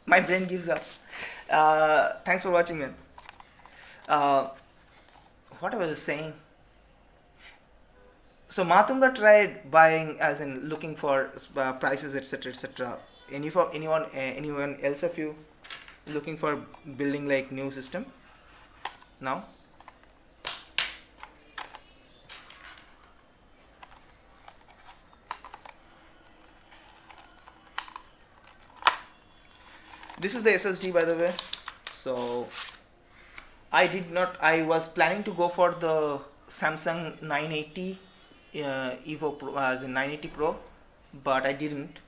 My brain gives up. Thanks for watching, man. Uh, what I was saying. So Matunga tried buying, as in looking for prices, etc., etc. Anyone else of you looking for building like new system now? This is the SSD, by the way. So I was planning to go for the Samsung 980 Evo Pro, as in 980 Pro, but I didn't.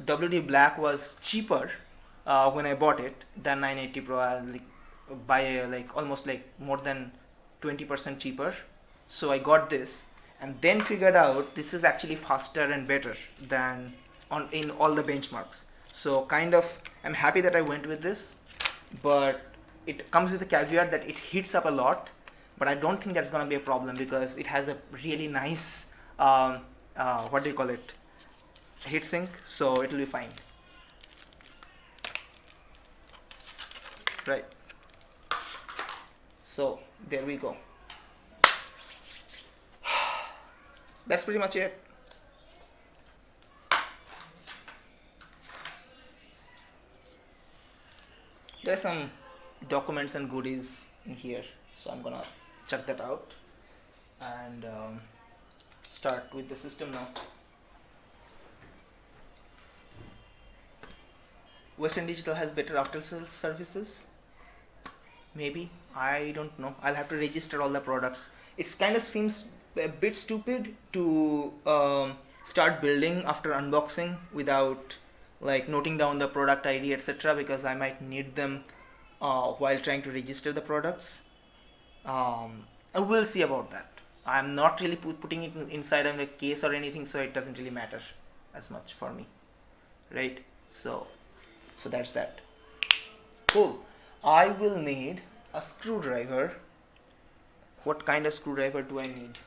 WD Black was cheaper when I bought it than 980 Pro. I buy like almost like more than 20% cheaper. So I got this, and then figured out this is actually faster and better than in all the benchmarks. So kind of I'm happy that I went with this, but it comes with a caveat that it heats up a lot. But I don't think that's gonna be a problem because it has a really nice what do you call it, heatsink, so it will be fine. Right. So there we go. That's pretty much it. There's some documents and goodies in here, so I'm gonna check that out and start with the system now. Western Digital has better after sales services. Maybe, I don't know. I'll have to register all the products. It kind of seems a bit stupid to start building after unboxing without like noting down the product ID, etc., because I might need them while trying to register the products. We'll see about that. I'm not really putting it inside of a case or anything, so it doesn't really matter as much for me, right? So that's that. Cool. I will need a screwdriver. What kind of screwdriver do I need?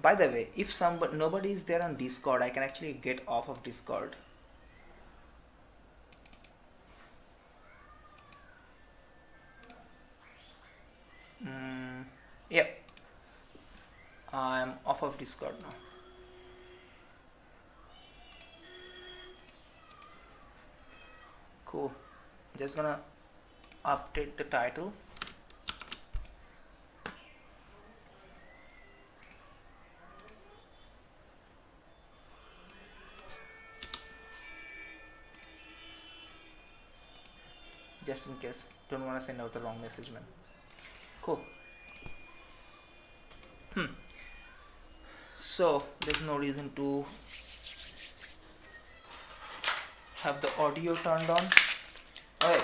By the way, if nobody is there on Discord, I can actually get off of Discord. Yep. I'm off of Discord now. Cool. Just gonna update the title. Just in case, don't want to send out the wrong message, man. Cool. So there's no reason to have the audio turned on. Alright,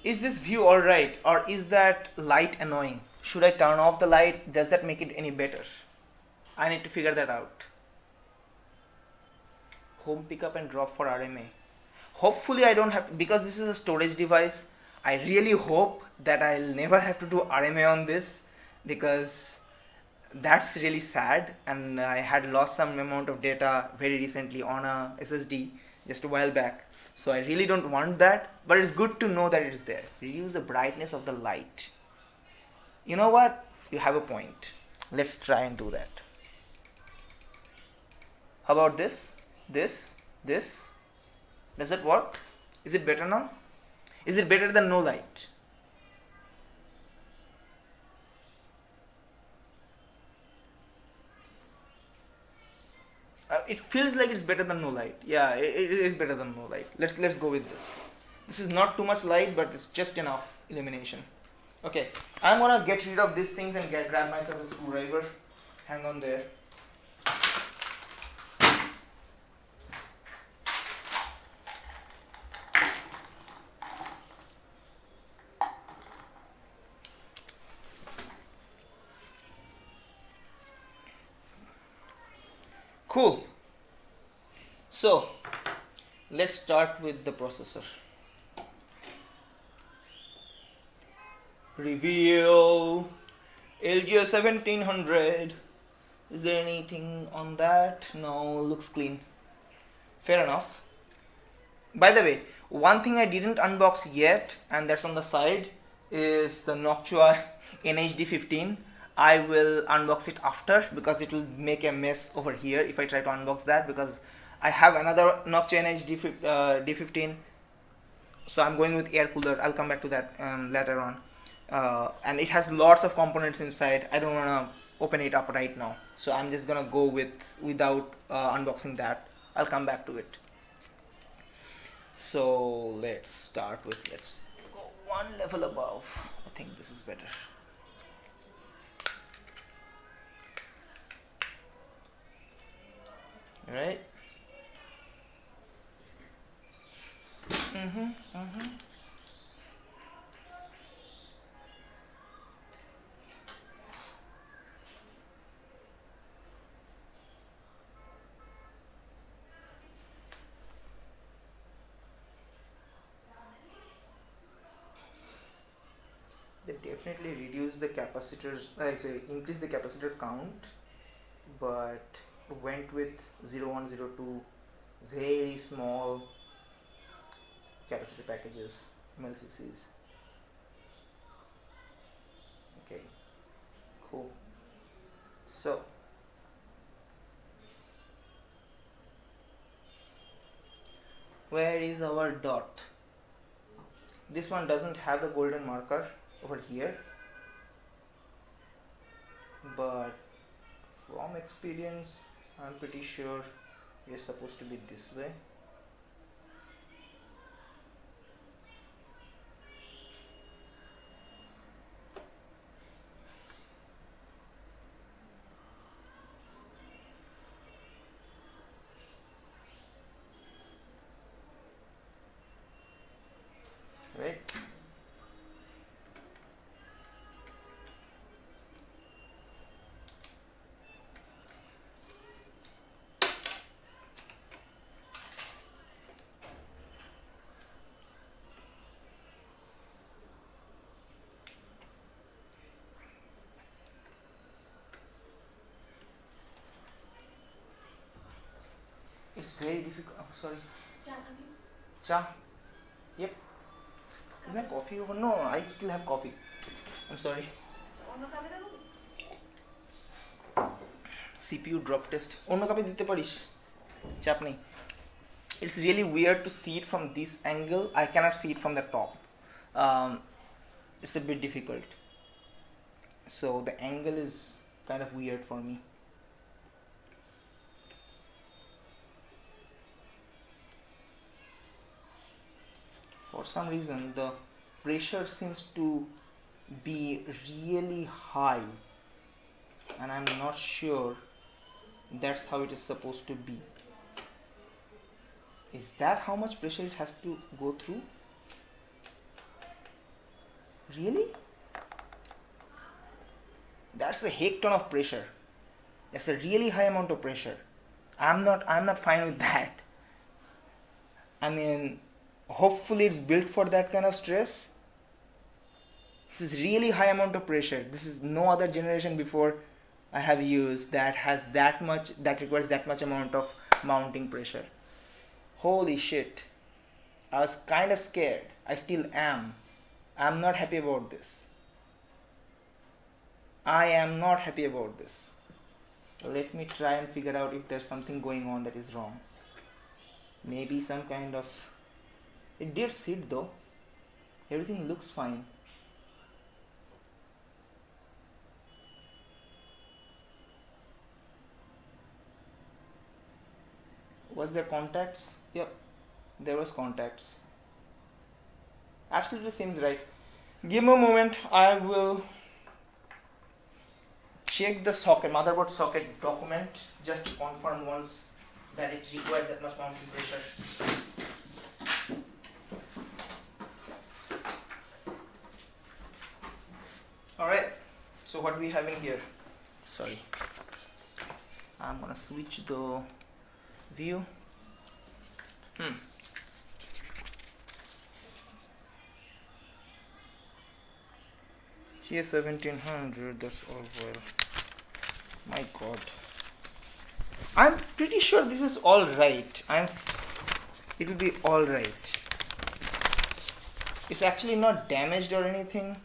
is this view alright, or is that light annoying? Should I turn off the light? Does that make it any better? I need to figure that out. Home pickup and drop for RMA. Hopefully I don't have to, because this is a storage device. I really hope that I'll never have to do RMA on this, because that's really sad, and I had lost some amount of data very recently on a SSD just a while back. So I really don't want that, but it's good to know that it is there. Reduce the brightness of the light. You know what? You have a point. Let's try and do that. How about this? This? Does it work? Is it better now? Is it better than no light? it feels like it's better than no light. Yeah, it is better than no light. Let's go with this. This is not too much light, but it's just enough illumination. Okay, I'm gonna get rid of these things and grab myself a screwdriver. Hang on there. Cool. So let's start with the processor. Reveal LGO 1700. Is there anything on that? No, looks clean. Fair enough. By the way, one thing I didn't unbox yet, and that's on the side, is the Noctua NHD15. I will unbox it after because it will make a mess over here if I try to unbox that, because I have another Noctua NHD15. So I'm going with air cooler. I'll come back to that later on. And it has lots of components inside. I don't want to open it up right now, so I'm just gonna go without unboxing that. I'll come back to it. So let's go one level above. I think this is better. All right. They definitely reduce the capacitors, actually increase the capacitor count, but went with 0102 very small capacitor packages, MLCCs. Okay, cool. So where is our dot? This one doesn't have the golden marker over here, but from experience I'm pretty sure we're supposed to be this way. Right? It's very difficult. Oh, sorry. Cha? Yep. Is my coffee over? No, I still have coffee. I'm sorry. CPU drop test. অন্য কাপে দিতে পারিস? চাপ নেই. It's really weird to see it from this angle. I cannot see it from the top. It's a bit difficult. So the angle is kind of weird for me. For some reason the pressure seems to be really high, and I'm not sure that's how it is supposed to be. Is that how much pressure it has to go through? Really? That's a heck ton of pressure. That's a really high amount of pressure. I'm not fine with that. I mean, hopefully it's built for that kind of stress. This is really high amount of pressure. This is no other generation before I have used that has that requires that much amount of mounting pressure. Holy shit. I was kind of scared. I still am. I'm not happy about this. I am not happy about this. Let me try and figure out if there's something going on that is wrong. Maybe some kind of... It did sit though. Everything looks fine. Was there contacts? Yep, there was contacts. Absolutely seems right. Give me a moment, I will check the socket, motherboard socket document, just to confirm once that it requires that much mounting pressure. Alright, so what we have in here, sorry, I'm gonna switch the view. Here 1700, that's all well. My god. I'm pretty sure this is all right. It will be all right. It's actually not damaged or anything.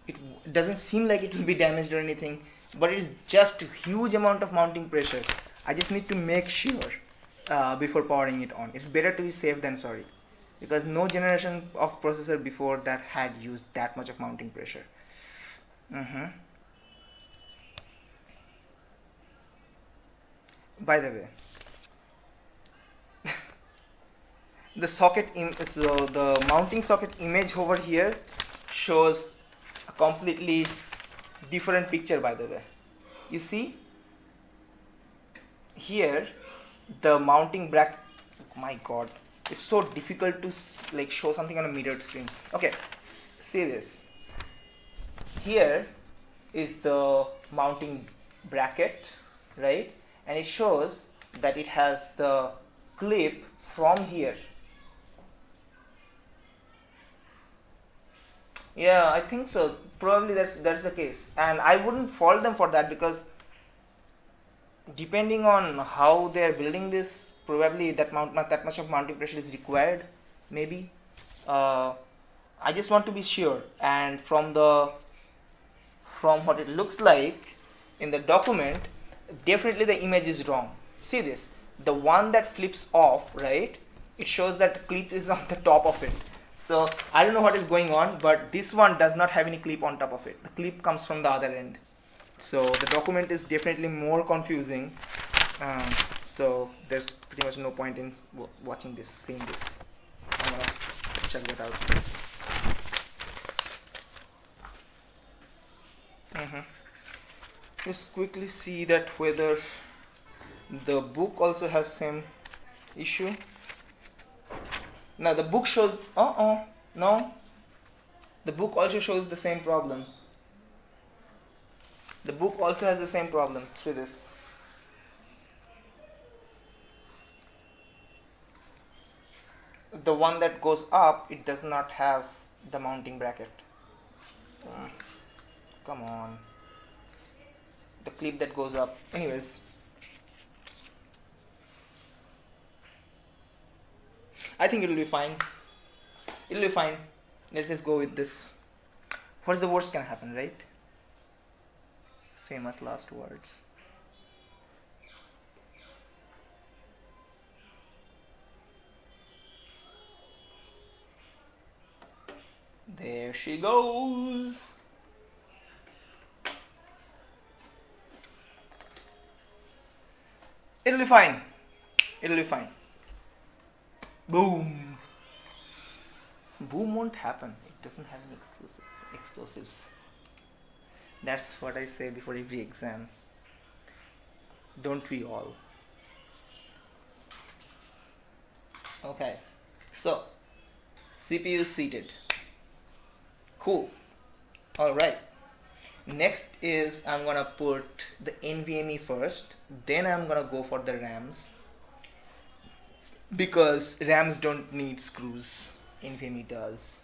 It doesn't seem like it will be damaged or anything, but it is just a huge amount of mounting pressure. I just need to make sure before powering it on. It's better to be safe than sorry, because no generation of processor before that had used that much of mounting pressure. By the way, the mounting socket image over here shows a completely different picture. By the way, you see here the mounting bracket. My god, it's so difficult to like show something on a mirrored screen. Okay, see this. Here is the mounting bracket, right? And it shows that it has the clip from here. Yeah, I think so. Probably that's the case, and I wouldn't fault them for that, because depending on how they are building this, probably that much of mounting pressure is required. Maybe. I just want to be sure, and from what it looks like in the document, definitely the image is wrong. See this, the one that flips off, right? It shows that the clip is on the top of it. So I don't know what is going on, but this one does not have any clip on top of it. The clip comes from the other end. So the document is definitely more confusing. So there's pretty much no point in watching this, seeing this. I'm gonna check that out. Just quickly see that whether the book also has same issue. Now the book shows no, the book also shows the same problem. The book also has the same problem. See this. The one that goes up, it does not have the mounting bracket. Come on. The clip that goes up. Anyways, I think it'll be fine. It'll be fine. Let's just go with this. What's the worst can happen, right? Famous last words. There she goes. It'll be fine. It'll be fine. Boom. Boom won't happen. It doesn't have any explosives. That's what I say before every exam. Don't we all? Okay. So, CPU seated. Cool. Alright. Next is I'm gonna put the NVMe first, then I'm gonna go for the RAMs, because RAMs don't need screws, NVMe does.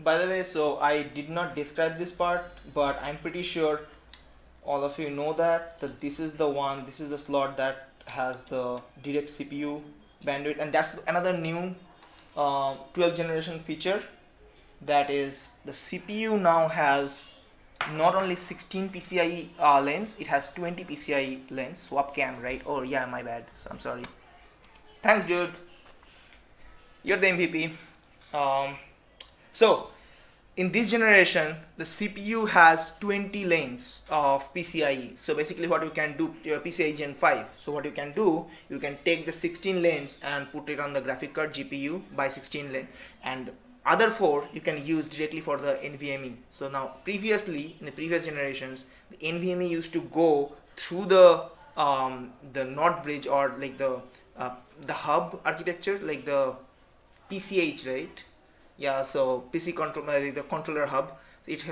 By the way, so I did not describe this part, but I'm pretty sure all of you know that this is the one, this is the slot that has the direct CPU bandwidth, and that's another new 12th generation feature. That is, the CPU now has not only 16 PCIe lanes, it has 20 PCIe lanes. Swap cam, right? Oh yeah, my bad. So I'm sorry. Thanks, dude. You're the MVP. Um, so in this generation, the CPU has 20 lanes of PCIe. So basically what you can do, PCIe Gen 5. So what you can do, you can take the 16 lanes and put it on the graphic card GPU by 16 lane, and other 4 you can use directly for the NVMe. So now previously, in the previous generations, the NVMe used to go through the NOT bridge, or like the hub architecture, like the PCH, right? Yeah, so PC controller, the controller hub, it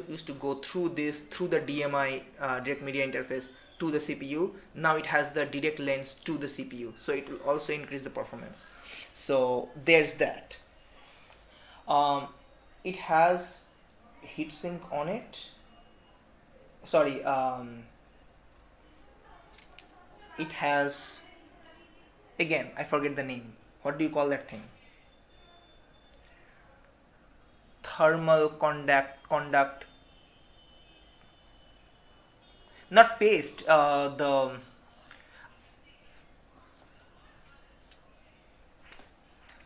used to go through the DMI, direct media interface, to the CPU. Now it has the direct lens to the CPU, so it will also increase the performance. So there's that. um, it has heatsink on it. Sorry, it has, again I forget the name. What do you call that thing? Thermal conduct, not paste, the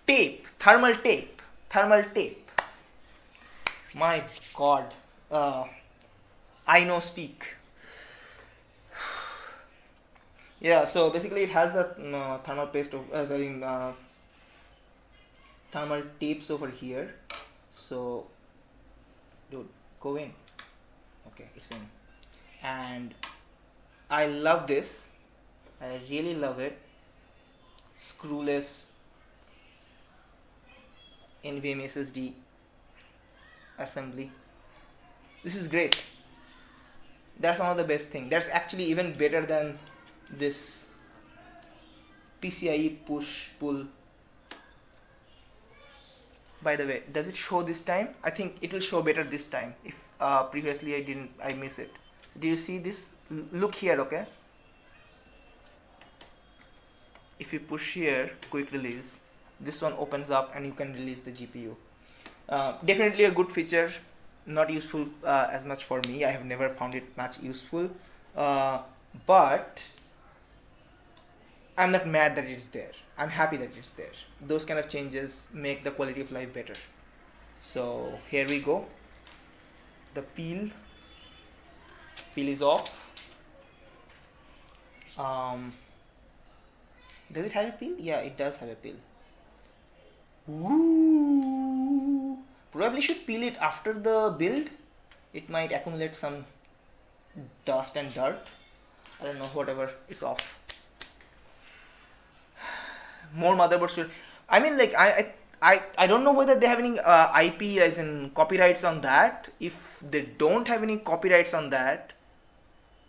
tape, thermal tape. My god, I know speak. Yeah, so basically it has the thermal paste of thermal tapes over here. So dude, go in. Okay, it's in. And I love this, I really love it. Screwless NVMe SSD assembly. This is great. That's one of the best thing. That's actually even better than this PCIe push pull. By the way, does it show this time? I think it will show better this time. If previously I miss it. So do you see this? Look here, okay? If you push here, quick release, this one opens up and you can release the GPU. Definitely a good feature, not useful as much for me. I have never found it much useful, but I'm not mad that it's there. I'm happy that it's there. Those kind of changes make the quality of life better. So here we go. The peel is off. Does it have a peel? Yeah, it does have a peel. Ooh. Probably should peel it after the build. It might accumulate some dust and dirt. I don't know, whatever, it's off. More motherboards should, I mean, like I don't know whether they have any IP, as in copyrights on that. If they don't have any copyrights on that,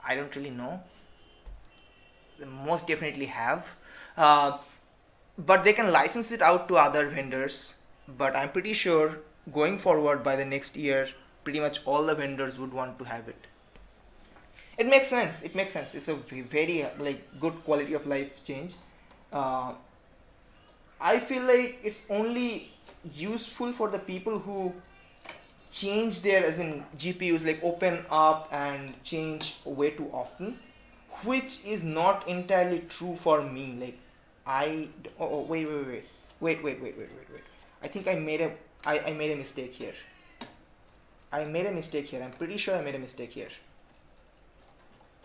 I don't really know. They most definitely have, but they can license it out to other vendors. But I'm pretty sure going forward, by the next year, pretty much all the vendors would want to have it. It makes sense. It makes sense. It's a very like good quality of life change. I feel like it's only useful for the people who change their, as in GPUs, like open up and change way too often, which is not entirely true for me. Like wait. I think I made a mistake here. I'm pretty sure I made a mistake here.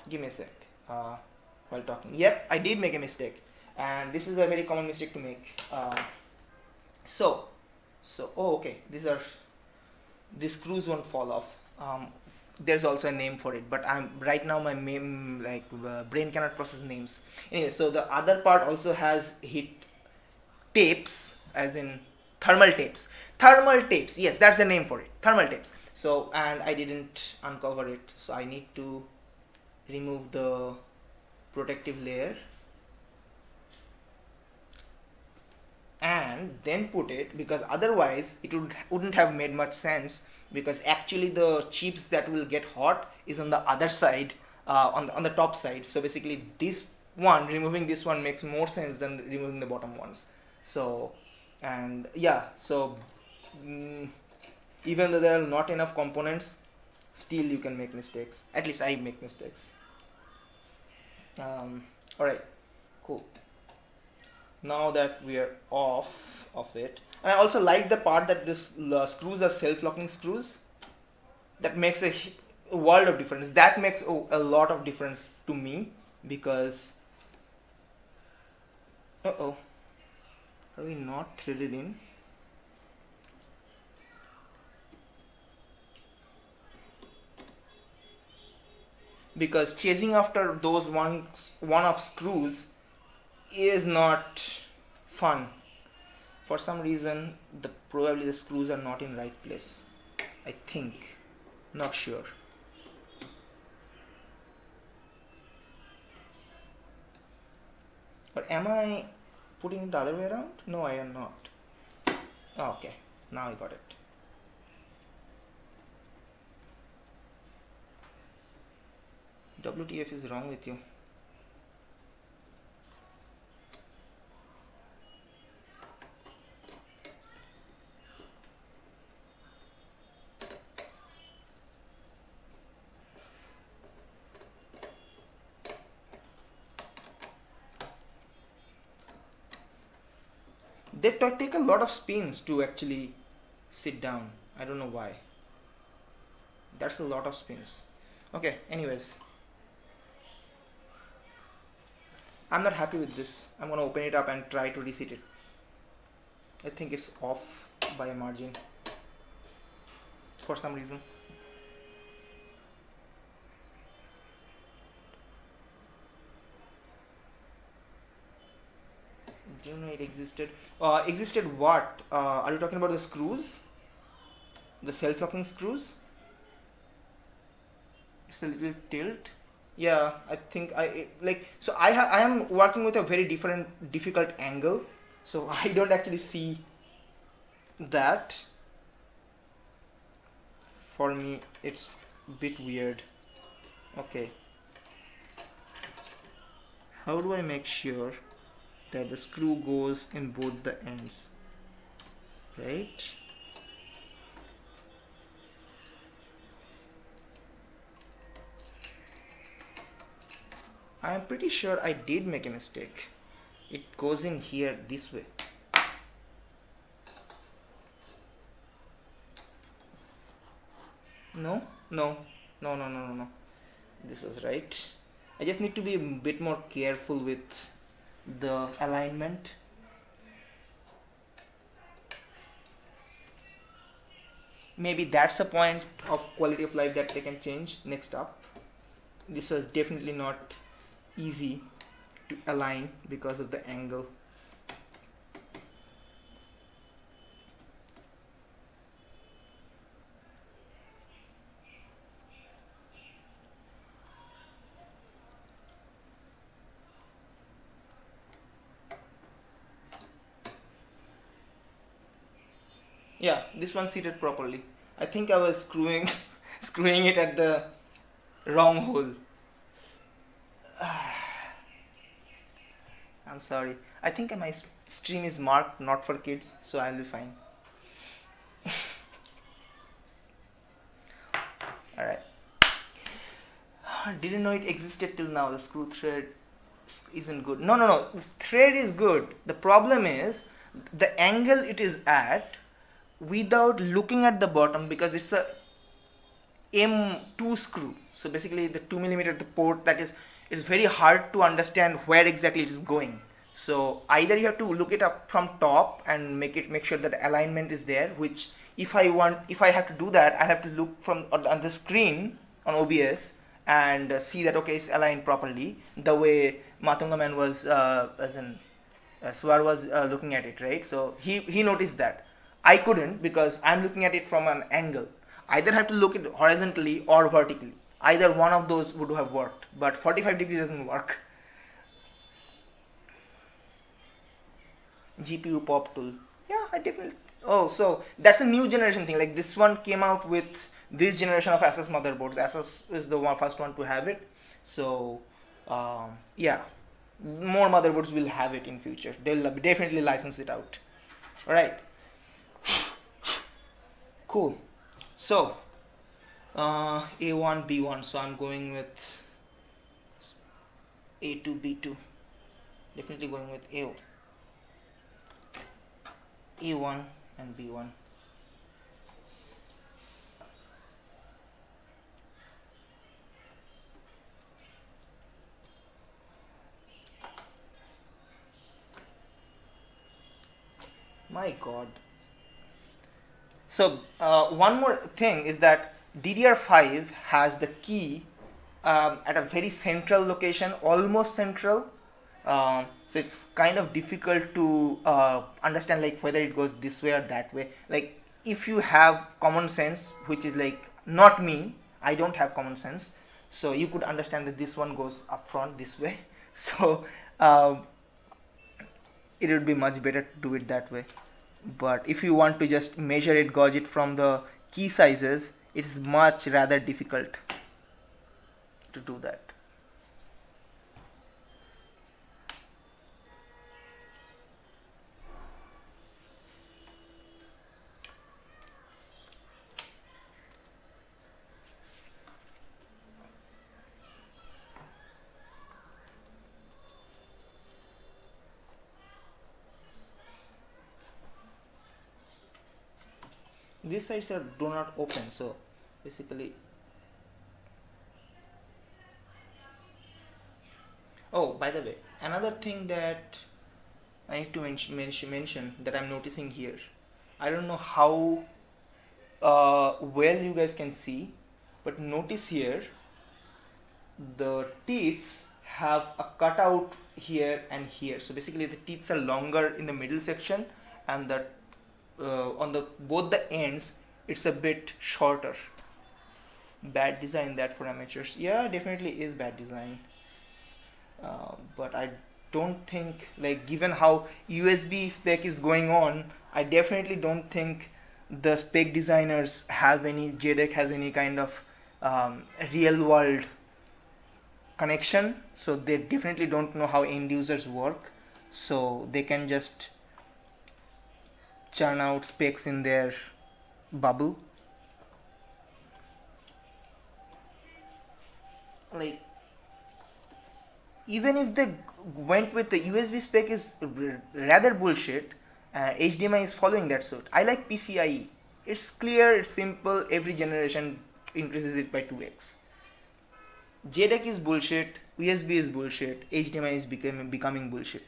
Give me a sec. While talking. Yep, I did make a mistake. And this is a very common mistake to make. Oh, okay, these screws won't fall off. There's also a name for it, but I'm right now my brain cannot process names. Anyway, so the other part also has heat tapes, as in thermal tapes. Yes, that's the name for it. Thermal tapes. So, and I didn't uncover it, so I need to remove the protective layer and then put it, because otherwise it wouldn't have made much sense, because actually the chips that will get hot is on the other side, on the top side. So basically removing this one makes more sense than removing the bottom ones. So, and yeah, so even though there are not enough components, Still you can make mistakes. At least I make mistakes. Alright, cool. Now that we are off of it, and I also like the part that this screws are self-locking screws. That makes a world of difference. That makes a lot of difference to me, because are we not threaded in? Because chasing after those one-off screws is not fun. For some reason, probably the screws are not in right place. I think, not sure. Or am I putting it the other way around? No, I am not. Oh, okay, now I got it. WTF is wrong with you? They take a lot of spins to actually sit down. I don't know why. That's a lot of spins. Okay, anyways. I'm not happy with this. I'm gonna open it up and try to reset it. I think it's off by a margin for some reason. Didn't know it existed. Existed what? Are you talking about the screws? The self-locking screws? It's a little tilt. Yeah, I think so I am working with a very difficult angle, so I don't actually see that. For me it's a bit weird. Okay, how do I make sure that the screw goes in both the ends, right? I am pretty sure I did make a mistake. It goes in here this way. No. This was right. I just need to be a bit more careful with the alignment. Maybe that's a point of quality of life that they can change next up. This was definitely not easy to align because of the angle. Yeah, this one seated properly. I think I was screwing screwing it at the wrong hole. I'm sorry. I think my stream is marked not for kids, so I'll be fine. Alright. Didn't know it existed till now. The screw thread isn't good. No. This thread is good. The problem is the angle it is at without looking at the bottom, because it's a M2 screw. So basically the 2mm, the port, that is, it's very hard to understand where exactly it is going. So either you have to look it up from top and make sure that the alignment is there, which if I have to do that, I have to look from on the screen on OBS and see that okay, it's aligned properly the way Matungaman was Swar was looking at it, right? So he noticed that. I couldn't, because I'm looking at it from an angle. Either have to look at it horizontally or vertically. Either one of those would have worked, but 45 degrees doesn't work. GPU pop tool. Yeah, I definitely. Oh, so that's a new generation thing. Like this one came out with this generation of Asus motherboards. Asus is the first one to have it. So yeah, more motherboards will have it in future. They'll definitely license it out. All right. Cool. So A1 B1, so I'm going with A2 B2, definitely going with A1 and B1. My god. So one more thing is that DDR5 has the key at a very central location, almost central. So it's kind of difficult to understand like whether it goes this way or that way. Like if you have common sense, which is like not me, I don't have common sense. So you could understand that this one goes up front this way. So um, it would be much better to do it that way. But if you want to just measure it, gauge it from the key sizes, it's much rather difficult to do that. These sides are do not open, so basically. Oh, by the way, another thing that I need to mention that I'm noticing here. I don't know how well you guys can see, but notice here the teeth have a cutout here and here. So basically the teeth are longer in the middle section, and the on the both the ends it's a bit shorter. Bad design that for amateurs. Yeah, definitely is bad design. But I don't think, like, given how USB spec is going on, I definitely don't think the spec designers have any JDEC has any kind of real world connection, so they definitely don't know how end users work, so they can just churn out specs in their bubble. Like, even if they went with the USB spec is rather bullshit, HDMI is following that suit. I like PCIe. It's clear, it's simple, every generation increases it by 2x. JDEC is bullshit, USB is bullshit, HDMI is becoming bullshit.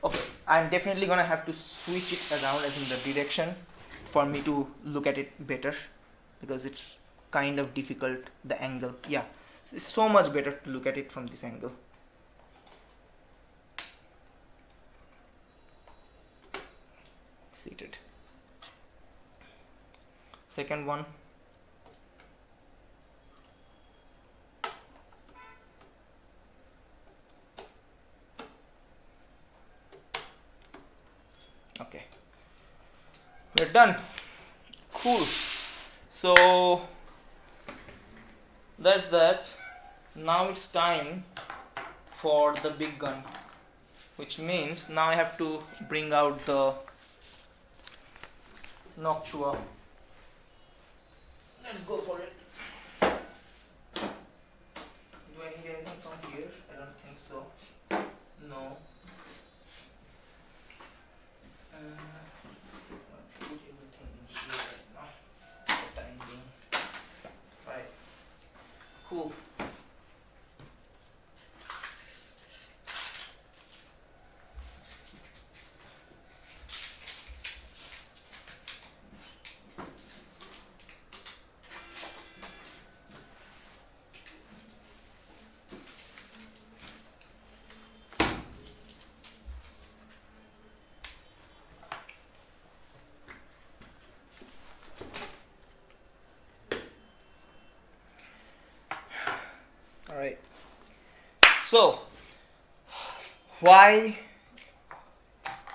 Okay, I'm definitely gonna have to switch it around as in the direction for me to look at it better, because it's kind of difficult, the angle. Yeah, it's so much better to look at it from this angle. Seated. Second one. Okay, we're done. Cool. So that's that. Now it's time for the big gun, which means now I have to bring out the Noctua. Let's go for it. Do I need anything from here? I don't think so. No. Put everything in here right now for the time being. Right. Cool. Alright. So, why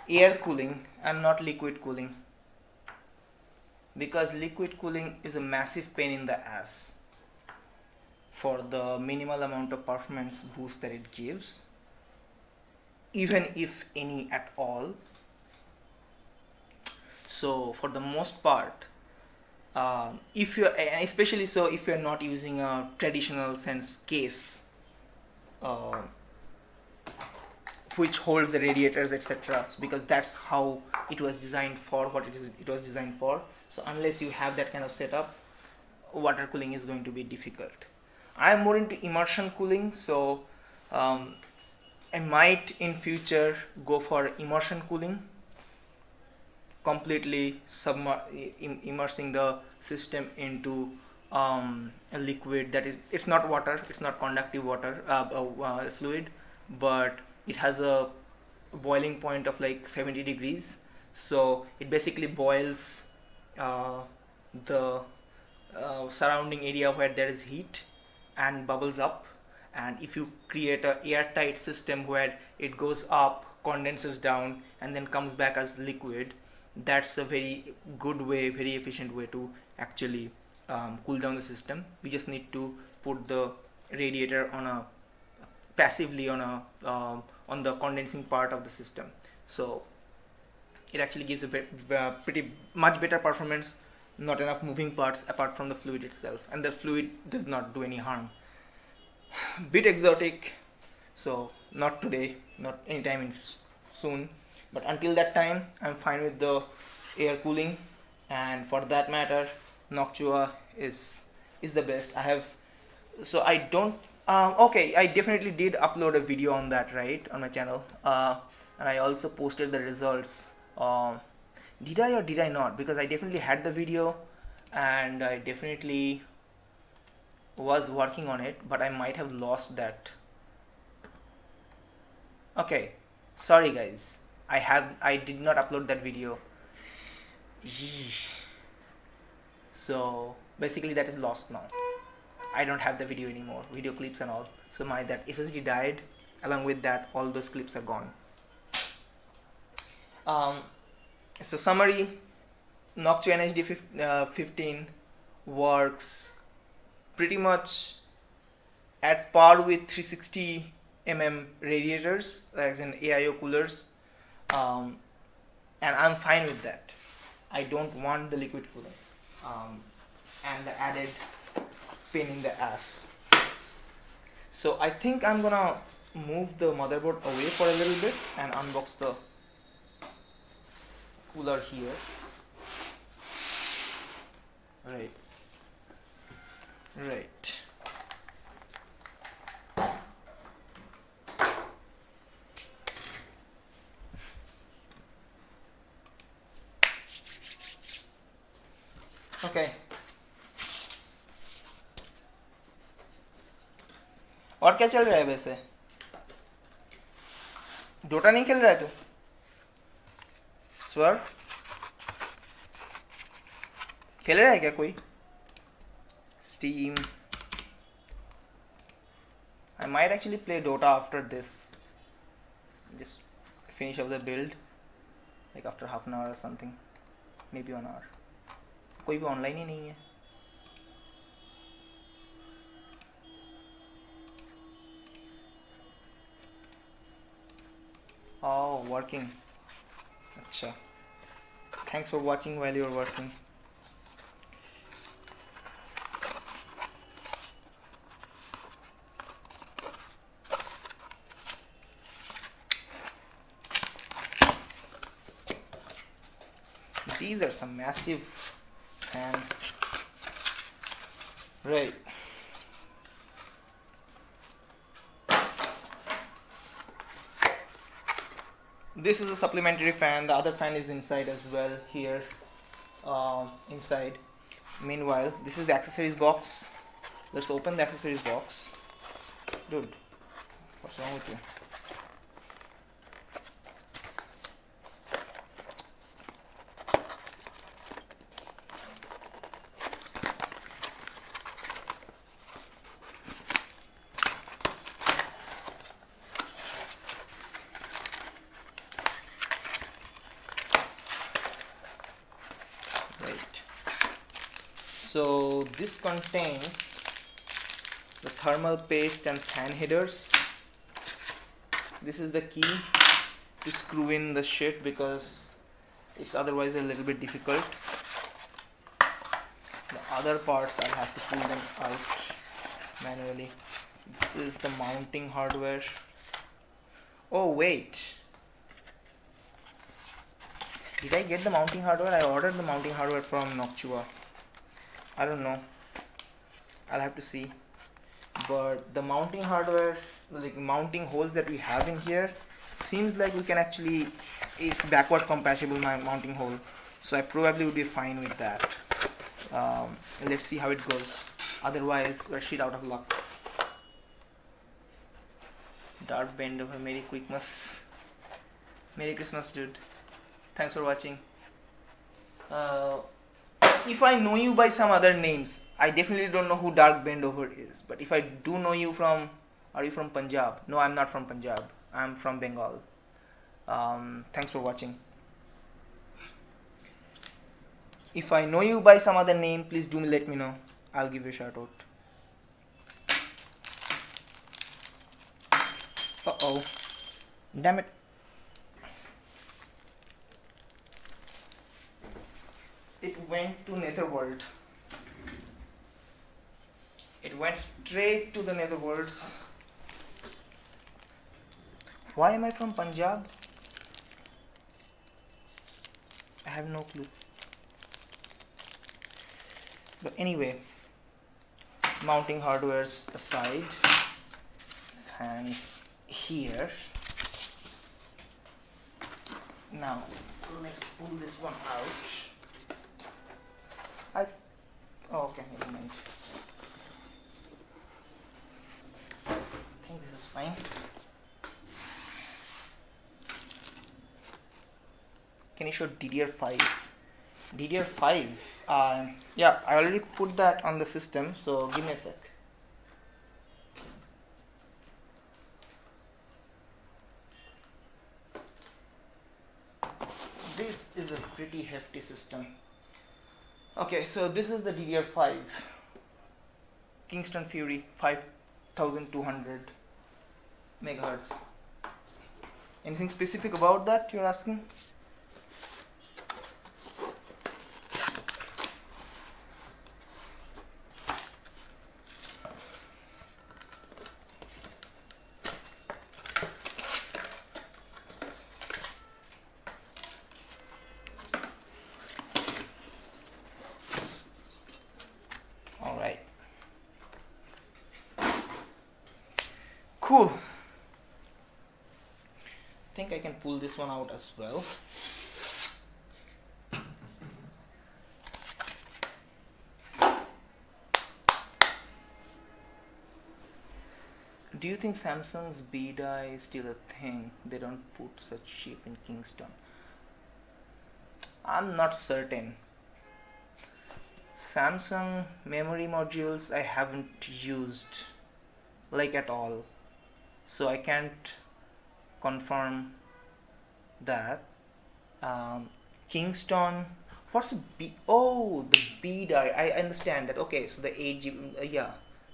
air cooling and not liquid cooling? Because liquid cooling is a massive pain in the ass for the minimal amount of performance boost that it gives, even if any at all. So for the most part, if you're, and especially so if you're not using a traditional sense case, uh, which holds the radiators, etc., because that's how it was designed for, what it was designed for. So unless you have that kind of setup, water cooling is going to be difficult. I'm more into immersion cooling, so I might in future go for immersion cooling, completely immersing the system into a liquid that is, it's not water, it's not conductive water, fluid, but it has a boiling point of like 70 degrees. So it basically boils uh, the surrounding area where there is heat and bubbles up. And if you create a airtight system where it goes up, condenses down, and then comes back as liquid, that's a very good way, very efficient way to actually cool down the system. We just need to put the radiator on a passively on a on the condensing part of the system. So it actually gives a pretty much better performance, not enough moving parts apart from the fluid itself, and the fluid does not do any harm. Bit exotic, so not today, not anytime soon, but until that time I'm fine with the air cooling. And for that matter, Noctua is the best. I have, so I don't okay, I definitely did upload a video on that, right, on my channel, and I also posted the results. Did I or did I not? Because I definitely had the video and I definitely was working on it, but I might have lost that. Okay, sorry guys, I did not upload that video. Yeesh. So basically that is lost now. I don't have the video anymore, video clips and all. So my that SSD died, along with that all those clips are gone. So summary, Noctua NHD 15 works pretty much at par with 360 radiators, as in AIO coolers, and I'm fine with that. I don't want the liquid cooling and the added pain in the ass. So I think I'm gonna move the motherboard away for a little bit and unbox the cooler here. Right. Okay. और क्या चल रहा है वैसे? Dota नहीं खेल रहा है तू? स्वर खेल रहा है क्या कोई? Steam. I might actually play Dota after this. Just finish up the build, like after half an hour or something, maybe 1 hour. कोई भी ऑनलाइन ही नहीं है. Oh, working. Acha. Thanks for watching while you're working. These are some massive fans. Right. This is a supplementary fan. The other fan is inside as well, here, inside. Meanwhile, this is the accessories box. Let's open the accessories box. Dude, what's wrong with you? So this contains the thermal paste and fan headers. This is the key to screw in the shit because it's otherwise a little bit difficult. The other parts I'll have to pull them out manually. This is the mounting hardware. Oh wait, did I get the mounting hardware? I ordered the mounting hardware from Noctua. I don't know, I'll have to see. But the mounting hardware, like mounting holes that we have in here, seems like we can actually, it's backward compatible my mounting hole, so I probably would be fine with that. Let's see how it goes. Otherwise we're shit out of luck. Dark bend over. Merry Christmas. Merry Christmas, dude. Thanks for watching. If I know you by some other names, I definitely don't know who Dark Bendover is. But if I do know you from, are you from Punjab? No, I'm not from Punjab. I'm from Bengal. Thanks for watching. If I know you by some other name, please do let me know. I'll give you a shout out. Uh-oh. Damn it. It went to Netherworld. It went straight to the Netherworlds. Why am I from Punjab? I have no clue. But anyway, mounting hardwares aside, fans here. Now let's pull this one out. Okay, never mind. I think this is fine. Can you show DDR5? DDR5. Yeah, I already put that on the system, so give me a sec. This is a pretty hefty system. Okay, so this is the DDR5 Kingston Fury 5200 megahertz. Anything specific about that you're asking? Cool. I think I can pull this one out as well. Do you think Samsung's B die is still a thing? They don't put such chip in Kingston. I'm not certain. Samsung memory modules I haven't used like at all, so I can't confirm that. Kingston, what's a B? Oh, the B die. I understand that. Okay, so the 8GB, yeah,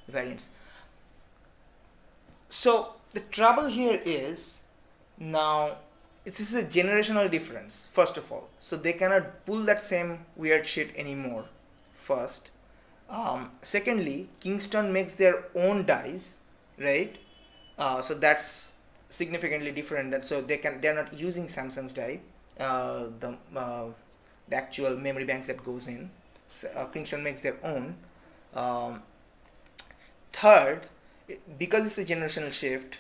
variants. So the trouble here is, now this is a generational difference, first of all, so they cannot pull that same weird shit anymore, first. Secondly, Kingston makes their own dies, right? So that's significantly different. That so they're not using Samsung's die, the actual memory banks that goes in. Kingston makes their own. Third, because it's a generational shift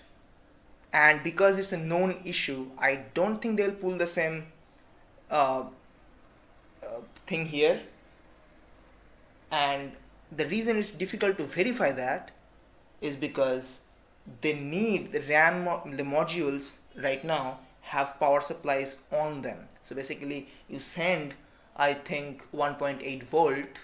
and because it's a known issue, I don't think they'll pull the same thing here. And the reason it's difficult to verify that is because they need the RAM, the modules right now have power supplies on them. So basically you send, I think, 1.8 volt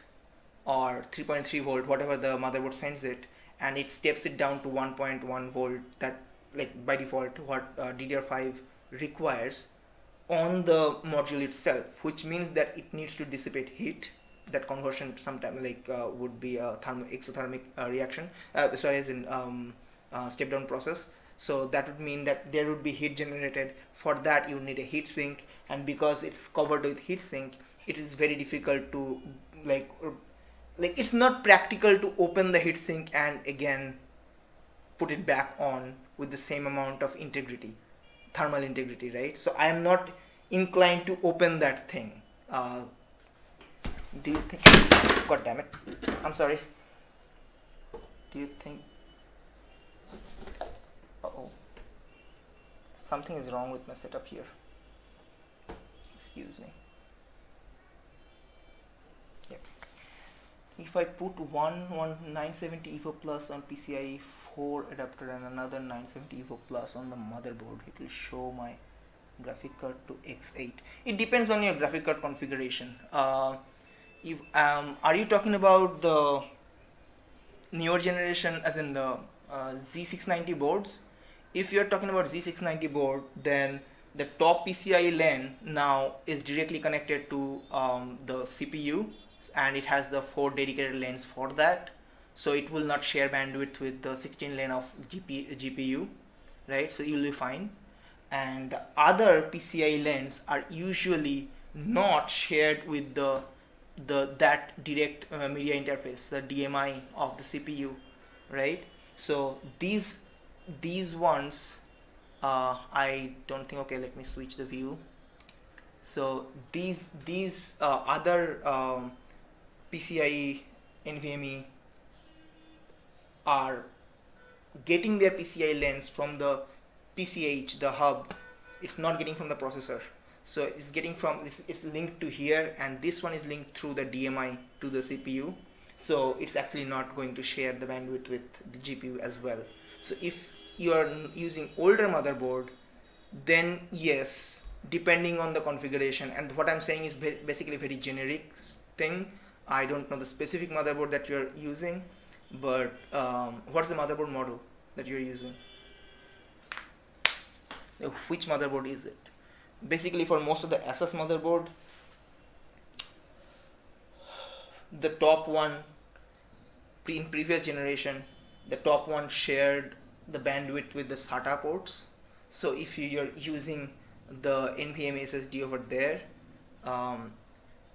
or 3.3 volt, whatever the motherboard sends it, and it steps it down to 1.1 volt, that like by default what DDR5 requires on the module itself, which means that it needs to dissipate heat. That conversion sometime would be a exothermic reaction, sorry, as in step down process. So that would mean that there would be heat generated. For that you need a heat sink, and because it's covered with heat sink, it is very difficult to like it's not practical to open the heatsink and again put it back on with the same amount of integrity, thermal integrity, right? So I am not inclined to open that thing. uh, do you think, god damn it, I'm sorry, do you think, uh-oh, something is wrong with my setup here, excuse me. Yep. If I put one 970 EVO plus on PCIe 4 adapter and another 970 EVO plus on the motherboard, it will show my graphic card to X8. It depends on your graphic card configuration. If are you talking about the newer generation, as in the Z690 boards? If you're talking about Z690 board, then the top PCIe LAN now is directly connected to the CPU, and it has the 4 dedicated lanes for that, so it will not share bandwidth with the 16 lane of GPU, right? So you will be fine. And the other PCIe lanes are usually not shared with the that direct media interface, the DMI of the CPU, right? So these ones, I don't think, okay, let me switch the view. So these other PCIe NVMe are getting their PCIe lanes from the PCH, the hub. It's not getting from the processor, so it's getting from, it's linked to here, and this one is linked through the DMI to the CPU, so it's actually not going to share the bandwidth with the GPU as well. So if you are using older motherboard, then yes, depending on the configuration, and what I'm saying is basically very generic thing. I don't know the specific motherboard that you're using, but what's the motherboard model that you're using? Which motherboard is it? Basically, for most of the Asus motherboard, the top one in previous generation, the top one shared the bandwidth with the SATA ports. So if you're using the NVMe SSD over there,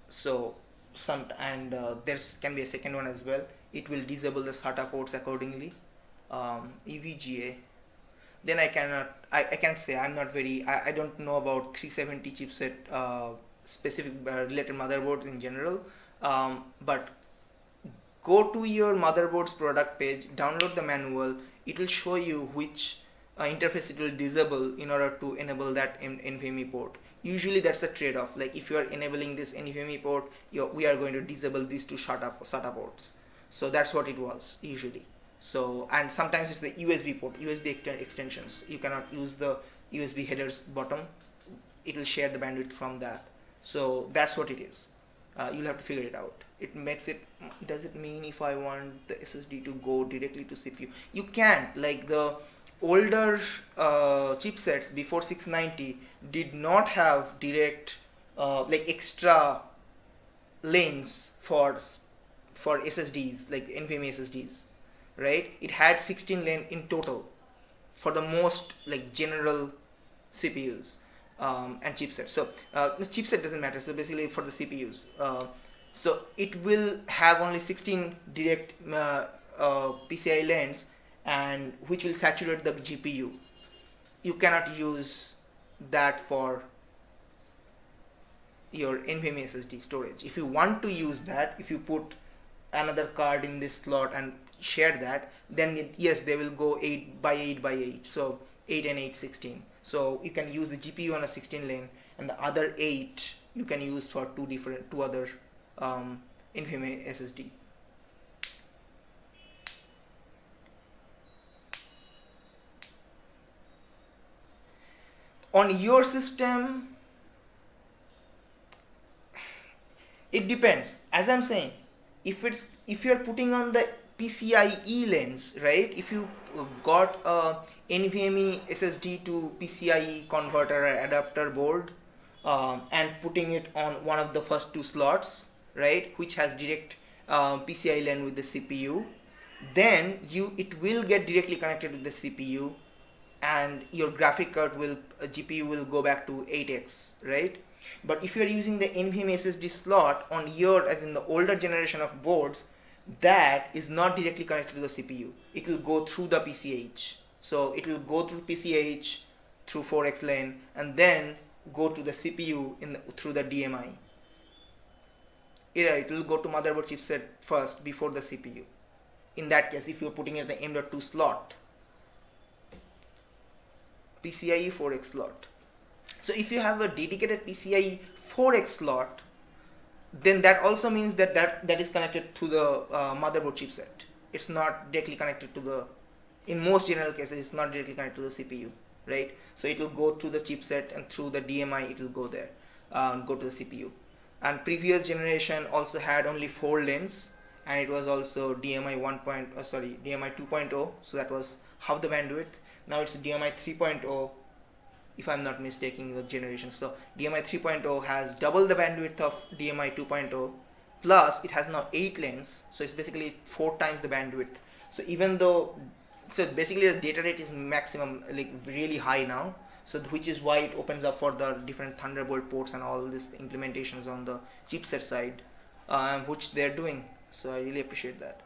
so some, and there can be a second one as well, it will disable the SATA ports accordingly. EVGA, then I can't say, I'm not very, I don't know about 370 chipset specific related motherboards in general, but go to your motherboard's product page, download the manual, it will show you which interface it will disable in order to enable that NVMe port. Usually that's a trade-off, like if you are enabling this NVMe port, we are going to disable these two SATA ports. So that's what it was usually. So, and sometimes it's the USB port, USB extensions. You cannot use the USB headers bottom, it will share the bandwidth from that. So that's what it is. You'll have to figure it out. It makes it, does it mean if I want the SSD to go directly to CPU? You can't, like the older chipsets before 690 did not have direct like extra lanes for SSDs, like NVMe SSDs, right? It had 16 lane in total for the most like general CPUs and chipsets. So the chipset doesn't matter, so basically for the CPUs, so it will have only 16 direct PCI lanes, and which will saturate the GPU. You cannot use that for your NVMe SSD storage. If you want to use that, if you put another card in this slot and share that, then yes, they will go 8 by 8 by 8, so 8 and 8 16. So you can use the GPU on a 16 lane, and the other 8 you can use for two other NVMe SSD. On your system, it depends. As I'm saying, if you're putting on the PCIe lanes, right? If you got a NVMe SSD to PCIe converter or adapter board, and putting it on one of the first two slots, right, which has direct PCIe lane with the CPU, then it will get directly connected with the CPU, and your graphic card will GPU will go back to 8x, right? But if you are using the NVMe SSD slot on your, as in the older generation of boards, that is not directly connected to the CPU. It will go through the PCH. So it will go through PCH through 4x lane and then go to the CPU through the DMI. It will go to motherboard chipset first before the CPU. In that case, if you're putting it at the M.2 slot, PCIe 4x slot. So if you have a dedicated PCIe 4x slot, then that also means that is connected to the motherboard chipset. It's not directly connected to the, in most general cases, it's not directly connected to the CPU, right? So it will go to the chipset and through the DMI it will go there, go to the CPU. And previous generation also had only 4 lanes, and it was also DMI DMI 2.0, so that was half the bandwidth. Now it's DMI 3.0, if I'm not mistaking the generation. So DMI 3.0 has double the bandwidth of DMI 2.0, plus it has now 8 lanes, so it's basically 4 times the bandwidth. So even though, so basically the data rate is maximum, like really high now, so which is why it opens up for the different Thunderbolt ports and all these implementations on the chipset side, which they're doing. So I really appreciate that.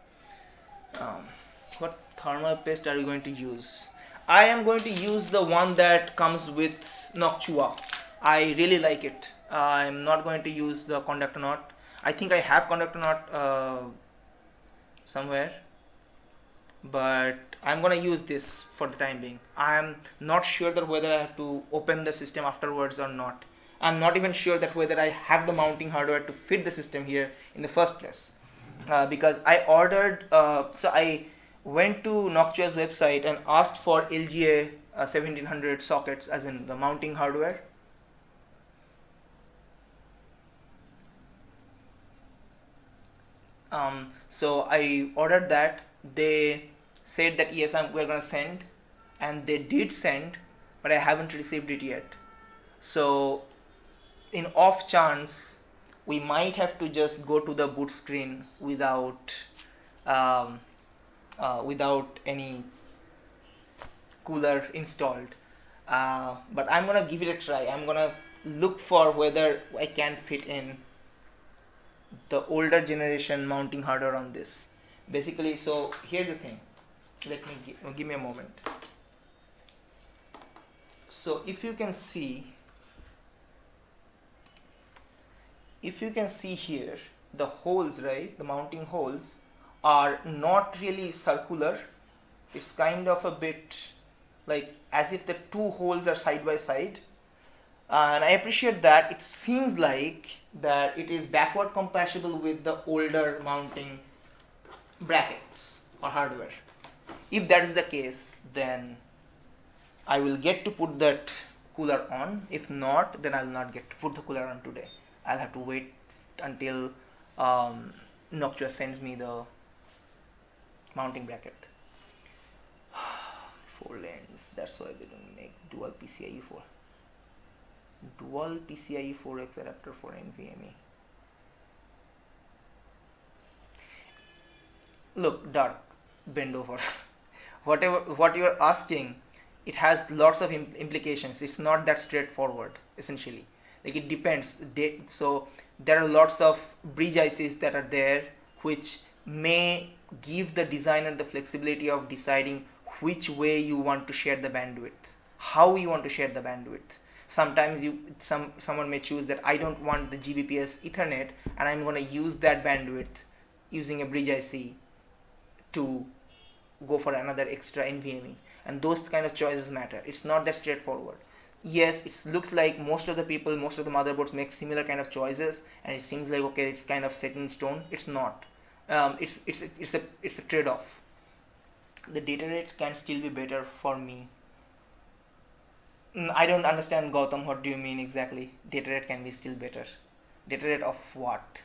What thermal paste are you going to use? I am going to use the one that comes with Noctua. I really like it. I'm not going to use the conductor knot. I think I have conductor knot somewhere, but I'm gonna use this for the time being. I'm not sure that whether I have to open the system afterwards or not. I'm not even sure that whether I have the mounting hardware to fit the system here in the first place, because I ordered, so I went to Noctua's website and asked for LGA 1700 sockets, as in the mounting hardware. So I ordered that. They said that yes, we're gonna send, and they did send, but I haven't received it yet. So in off chance, we might have to just go to the boot screen without any cooler installed, but I'm gonna give it a try. I'm gonna look for whether I can fit in the older generation mounting hardware on this. Basically, so here's the thing. Let me give me a moment. So if you can see here, the holes, right, the mounting holes are not really circular. It's kind of a bit like as if the 2 holes are side by side, and I appreciate that. It seems like that it is backward compatible with the older mounting brackets or hardware. If that is the case, then I will get to put that cooler on. If not, then I'll not get to put the cooler on today. I'll have to wait until Noctua sends me the mounting bracket. 4 lanes, that's why they don't make dual PCIe 4. Dual PCIe 4X adapter for NVMe. Look, Dark, bend over. What you're asking, it has lots of implications. It's not that straightforward, essentially. Like, it depends. So there are lots of bridge ICs that are there, which may give the designer the flexibility of deciding which way you want to share the bandwidth, how you want to share the bandwidth. Sometimes someone may choose that I don't want the GBPS Ethernet, and I'm going to use that bandwidth using a bridge IC to go for another extra NVMe, and those kind of choices matter. It's not that straightforward. Yes, it looks like most of the motherboards make similar kind of choices, and it seems like, okay, it's kind of set in stone. It's not. It's a trade-off. The data rate can still be better for me. I don't understand, Gautam. What do you mean exactly? Data rate can be still better. Data rate of what?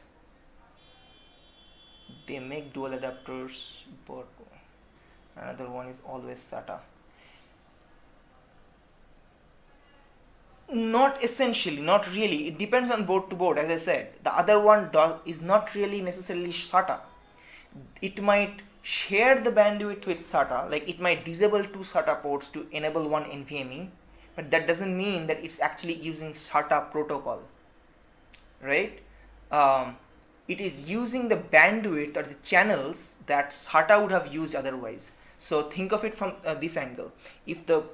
They make dual adapters, but another one is always SATA. Not essentially, not really. It depends on board to board, as I said. The other one is not really necessarily SATA. It might share the bandwidth with SATA, like it might disable 2 SATA ports to enable 1 NVMe, but that doesn't mean that it's actually using SATA protocol, right? it is using the bandwidth or the channels that SATA would have used otherwise. So think of it from this angle. If the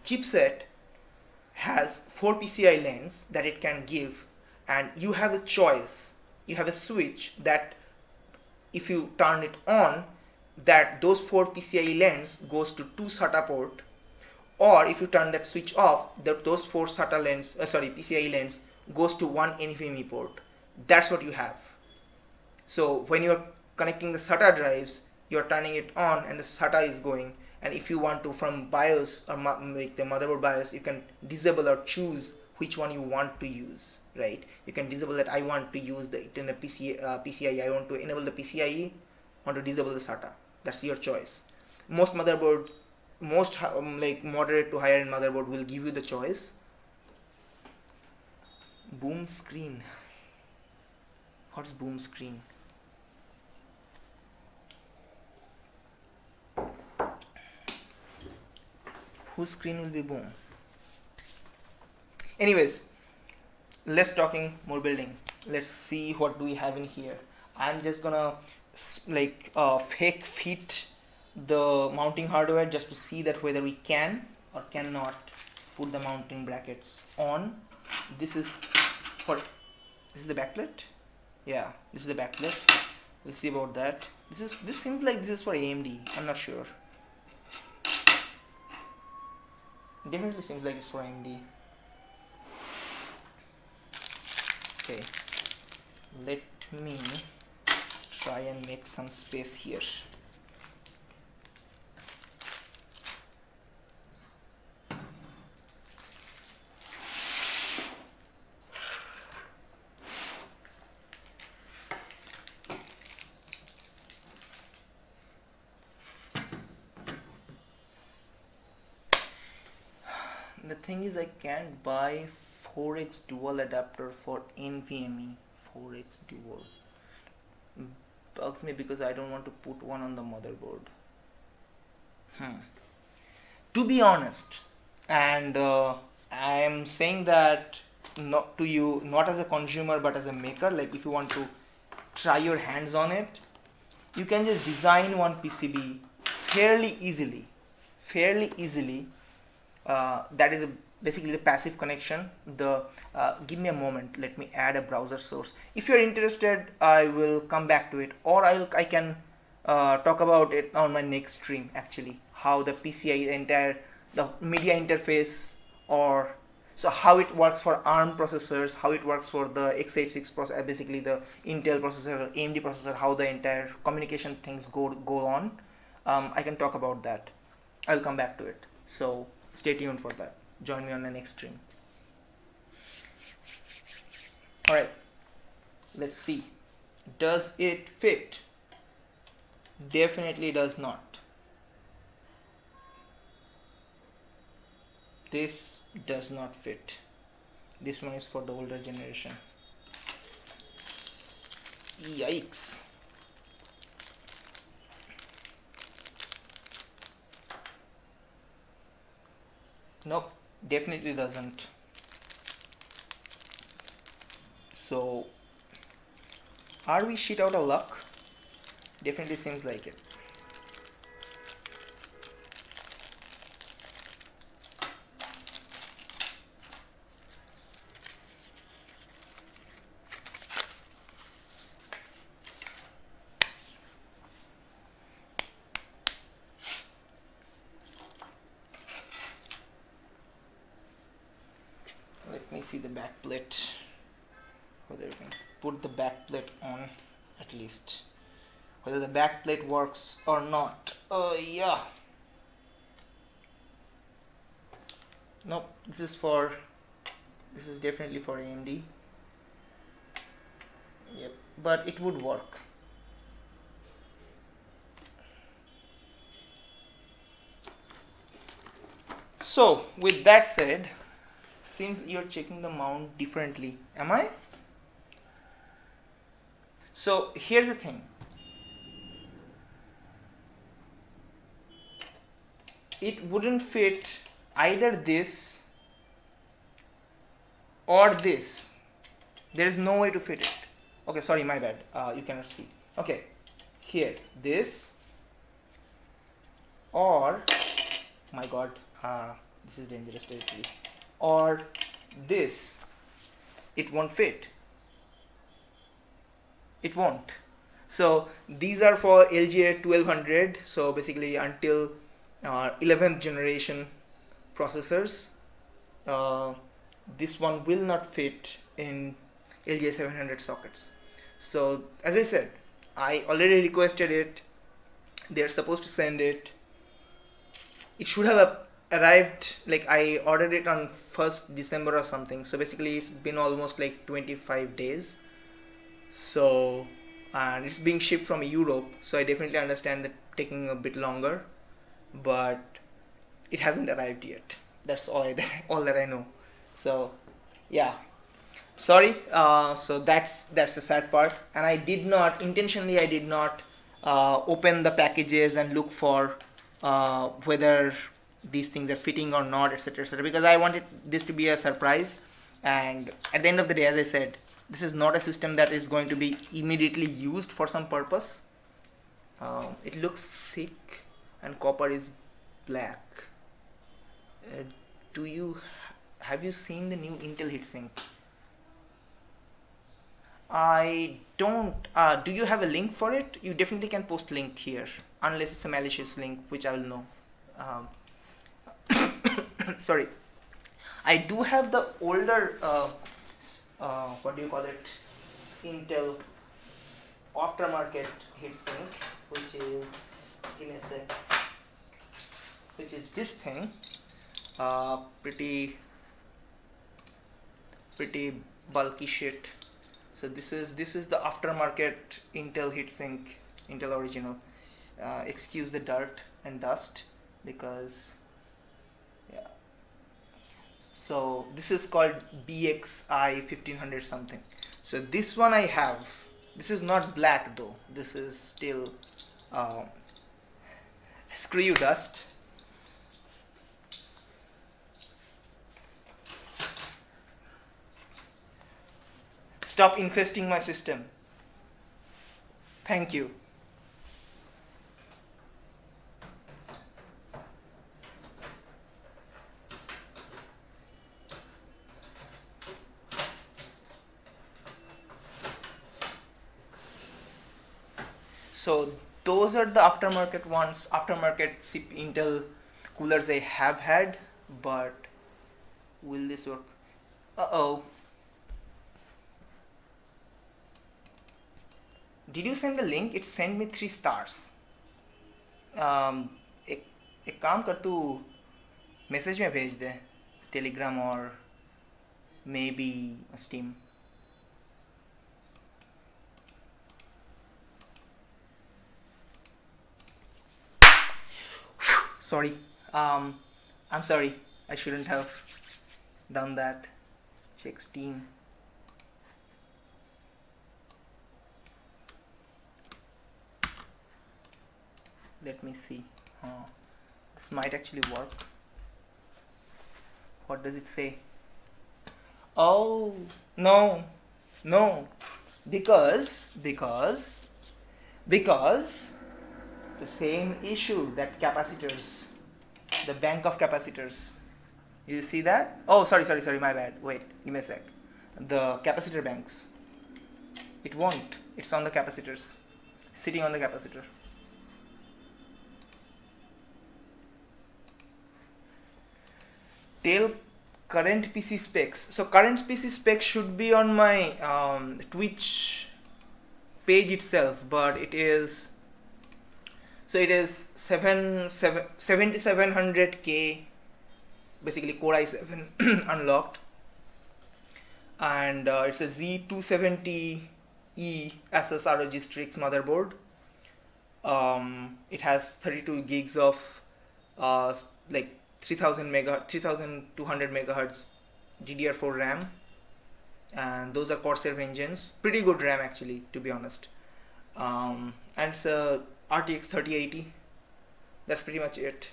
chipset has 4 PCI lanes that it can give, and you have a choice, you have a switch that if you turn it on, that those 4 PCI lanes goes to 2 SATA port, or if you turn that switch off, those 4 SATA lanes, PCI lanes goes to 1 NVMe port. That's what you have. So when you're connecting the SATA drives, you're turning it on and the SATA is going, and if you want to, from BIOS or like the motherboard BIOS, you can disable or choose which one you want to use, right? You can disable that I want to use it in the PCIe, I want to enable the PCIe, want to disable the SATA. That's your choice. Most motherboard, like moderate to higher end motherboard will give you the choice. Boom screen. What's boom screen? Whose screen will be boom? Anyways, less talking, more building. Let's see what do we have in here. I'm just gonna fake fit the mounting hardware just to see that whether we can or cannot put the mounting brackets on. This is the backplate. Yeah, this is the backplate. We'll see about that. This seems like this is for AMD. I'm not sure. Definitely seems like it's for AMD. Okay, let me try and make some space here. The thing is, I can't buy 4x dual adapter for NVMe. 4x dual bugs me because I don't want to put one on the motherboard. To be honest, and I am saying that not to you, not as a consumer but as a maker. Like if you want to try your hands on it, you can just design one PCB fairly easily. That is basically the passive connection. Give me a moment, let me add a browser source. If you're interested, I will come back to it, or I can talk about it on my next stream actually, how the PCI, the media interface, or so how it works for ARM processors, how it works for the x86 processor, basically the Intel processor, AMD processor, how the entire communication things go on. I can talk about that. I'll come back to it. So stay tuned for that. Join me on the next stream. Alright, let's see. Does it fit? Definitely does not. This does not fit. This one is for the older generation. Yikes. Nope, definitely doesn't. So, are we shit out of luck? Definitely seems like it. Let me see the back plate, whether you can put the back plate on at least, whether the back plate works or not. Yeah, nope, this is definitely for AMD. Yep, but it would work. So with that said, seems you're checking the mount differently. Am I? So here's the thing. It wouldn't fit either this or this. There is no way to fit it. Okay, sorry, my bad. You cannot see. Okay, here, this, or my god, this is dangerous territory, or this. It won't fit. It won't. So these are for LGA 1200. So basically until 11th generation processors. This one will not fit in LGA 700 sockets. So as I said, I already requested it. They're supposed to send it. It should have arrived, like I ordered it on 1st December or something. So basically it's been almost like 25 days. So, and it's being shipped from Europe. So I definitely understand that taking a bit longer, but it hasn't arrived yet. That's all that I know. So yeah, sorry. So that's the sad part. And I did not intentionally, I did not open the packages and look for whether these things are fitting or not, etc., etc., because I wanted this to be a surprise. And at the end of the day, as I said, this is not a system that is going to be immediately used for some purpose. It looks sick, and copper is black. Have you seen the new Intel heatsink? I don't. Do you have a link for it? You definitely can post link here, unless it's a malicious link, which I will know. Sorry, I do have the older what do you call it, Intel aftermarket heatsink, which is, give me a sec, which is this thing. Pretty bulky shit. So this is the aftermarket Intel heatsink, Intel original. Excuse the dirt and dust, because yeah. So this is called BXI 1500 something. So this one I have. This is not black though. This is still screw you, dust. Stop infesting my system. Thank you. So those are the aftermarket ones, aftermarket SIP Intel coolers I have had, but will this work? Uh-oh. Did you send the link? It sent me 3 stars. एक काम कर, तू message में भेज दे, Telegram और may be steam. Sorry, I'm sorry, I shouldn't have done that. Check Steam. Let me see. This might actually work. What does it say? Oh no, because the same issue, that capacitors, the bank of capacitors. You see that? Oh, sorry, my bad. Wait, give me a sec. The capacitor banks. It won't. It's on the capacitors, sitting on the capacitor. Tell current PC specs. So current PC specs should be on my Twitch page itself, but it is. So it is 7700K, basically Core i7 unlocked, and it's a Z270E Asus ROG Strix motherboard. It has 32 gigs of like 3200 megahertz DDR4 RAM, and those are Corsair engines. Pretty good RAM actually, to be honest. And it's a RTX 3080. That's pretty much it.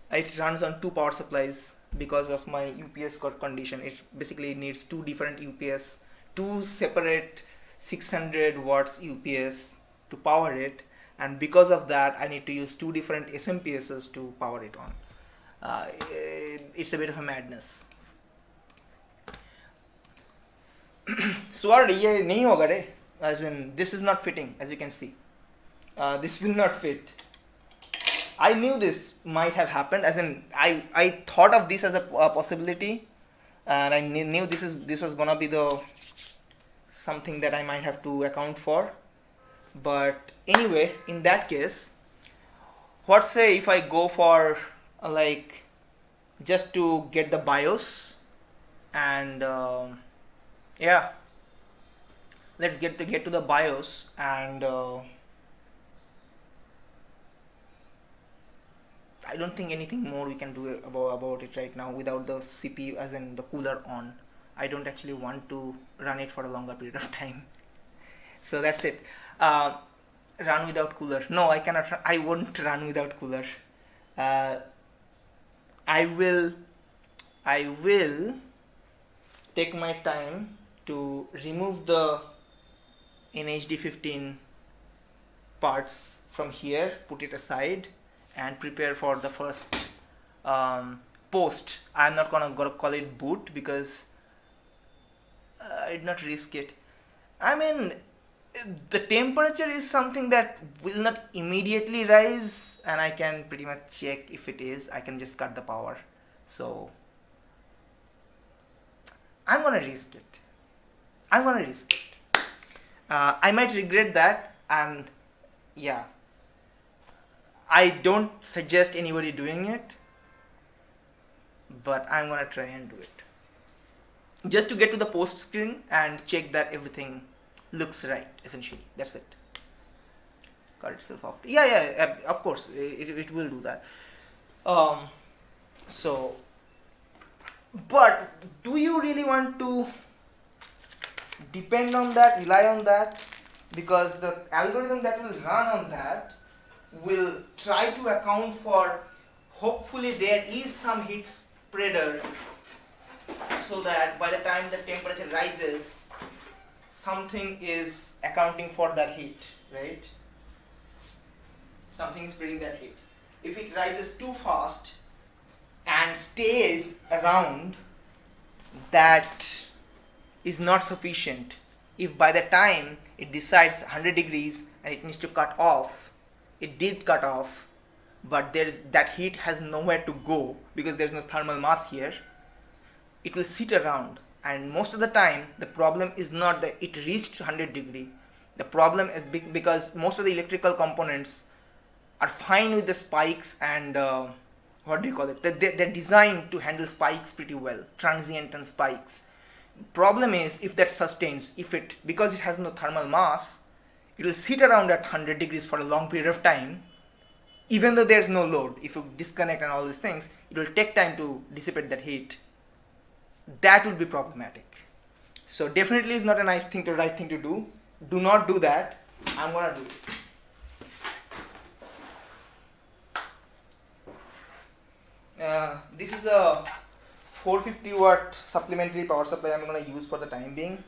It runs on 2 power supplies because of my UPS condition. It basically needs 2 different UPS two separate 600 watts UPS to power it, and because of that I need to use two different SMPSs to power it on. It's a bit of a madness. Sword ये नहीं होगा रे, as in this is not fitting, as you can see. This will not fit. I knew this might have happened, as in I thought of this as a possibility, and I knew this was gonna be the something that I might have to account for. But anyway, in that case, what say if I go for like just to get the BIOS, and yeah, let's get to the BIOS, and I don't think anything more we can do about it right now without the CPU, as in the cooler on. I don't actually want to run it for a longer period of time. So that's it. Run without cooler. No, I cannot. I won't run without cooler. I will take my time to remove the NHD15 parts from here, put it aside, and prepare for the first post. I'm not gonna call it boot because I did not risk it. I mean, the temperature is something that will not immediately rise, and I can pretty much check if it is. I can just cut the power. So I'm gonna risk it. I might regret that, and yeah, I don't suggest anybody doing it, but I'm gonna try and do it just to get to the post screen and check that everything looks right. Essentially, that's it. Cut itself off. Yeah, of course it will do that. So, but do you really want to depend on that, rely on that? Because the algorithm that will run on that will try to account for, hopefully there is some heat spreader, so that by the time the temperature rises, something is accounting for that heat, right? Something is spreading that heat. If it rises too fast and stays around, that is not sufficient. If by the time it decides 100 degrees and it needs to cut off, it did cut off, but that heat has nowhere to go because there's no thermal mass here. It will sit around, and most of the time the problem is not that it reached 100 degree. The problem is because most of the electrical components are fine with the spikes, and what do you call it? They're designed to handle spikes pretty well, transient and spikes. Problem is if that sustains, because it has no thermal mass, it will sit around at 100 degrees for a long period of time, even though there's no load. If you disconnect and all these things, it will take time to dissipate that heat. That will be problematic. So definitely is not a right thing to do. Do not do that. I'm gonna do it. This is a 450 watt supplementary power supply I'm gonna use for the time being.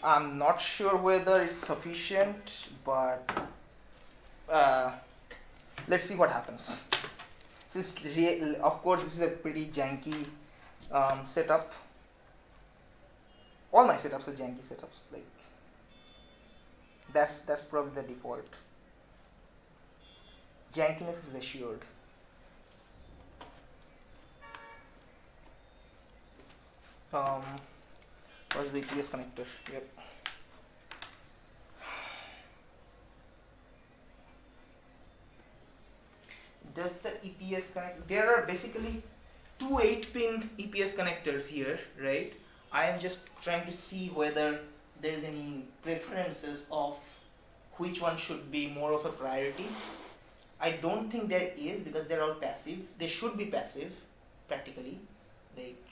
I'm not sure whether it's sufficient, but let's see what happens. Of course, this is a pretty janky setup. All my setups are janky setups. Like that's probably the default. Jankiness is assured. What's the EPS connector? Yep. Does the EPS connect? There are basically two 8-pin EPS connectors here, right? I am just trying to see whether there is any preferences of which one should be more of a priority. I don't think there is, because they're all passive. They should be passive, practically. Like,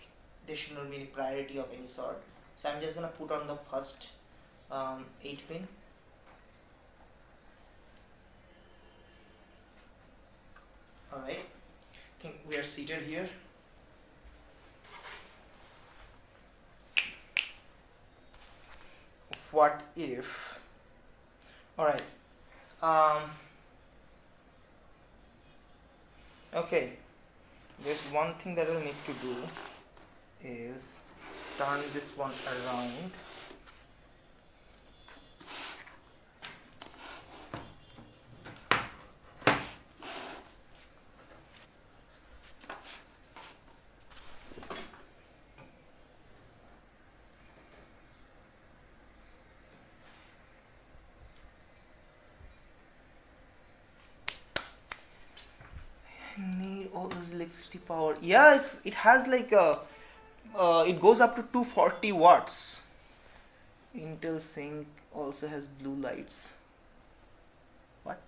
there should not be any priority of any sort. So I'm just gonna put on the first 8-pin. Alright, I think we are seated here. what if. Alright. Okay, there's one thing that I'll need to do is turn this one around. Need all this electricity power. Yeah, it has like a it goes up to 240 watts. Intel Sync also has blue lights. What?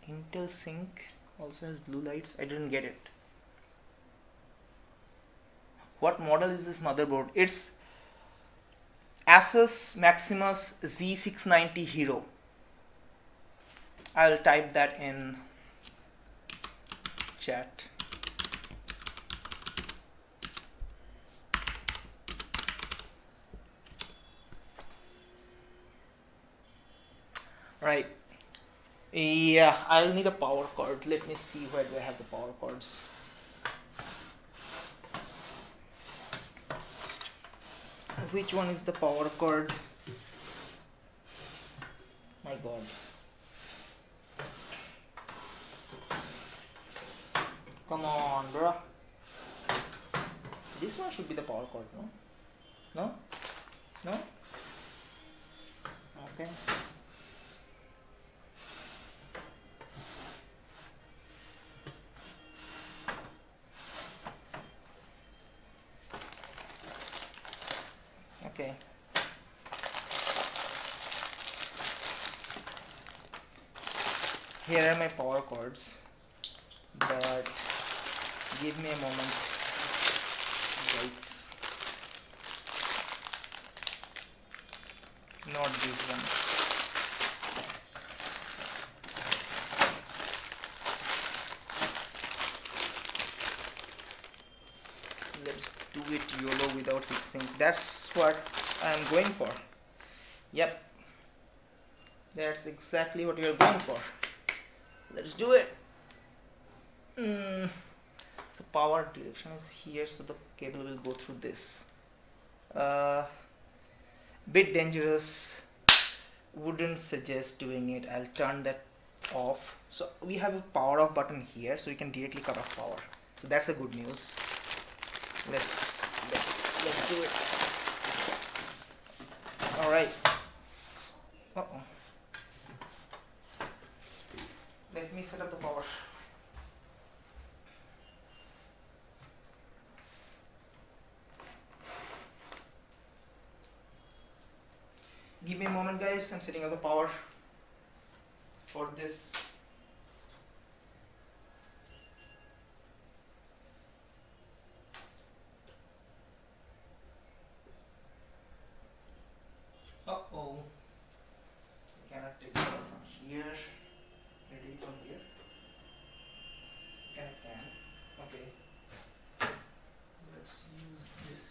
Intel Sync also has blue lights? I didn't get it. What model is this motherboard? It's Asus Maximus Z690 Hero. I'll type that in chat. Right. Yeah, I'll need a power cord. Let me see where do I have the power cords. Which one is the power cord? My god. Come on, bro. This one should be the power cord, no? No? No? Okay. Okay. Here are my power cords, but give me a moment. Yikes. Not these ones. Let's do it YOLO without fixing. That's what I'm going for. Yep. That's exactly what you're going for. Let's do it. The power direction is here, so the cable will go through this. Bit dangerous. Wouldn't suggest doing it. I'll turn that off. So we have a power off button here, so we can directly cut off power. So that's a good news. Let's do it. All right. Uh-oh. Let me set up the power. Give me a moment, guys. I'm setting up the power for this. Uh-oh. Can I take power from here? Can I take it from here? Can. Okay. Let's use this.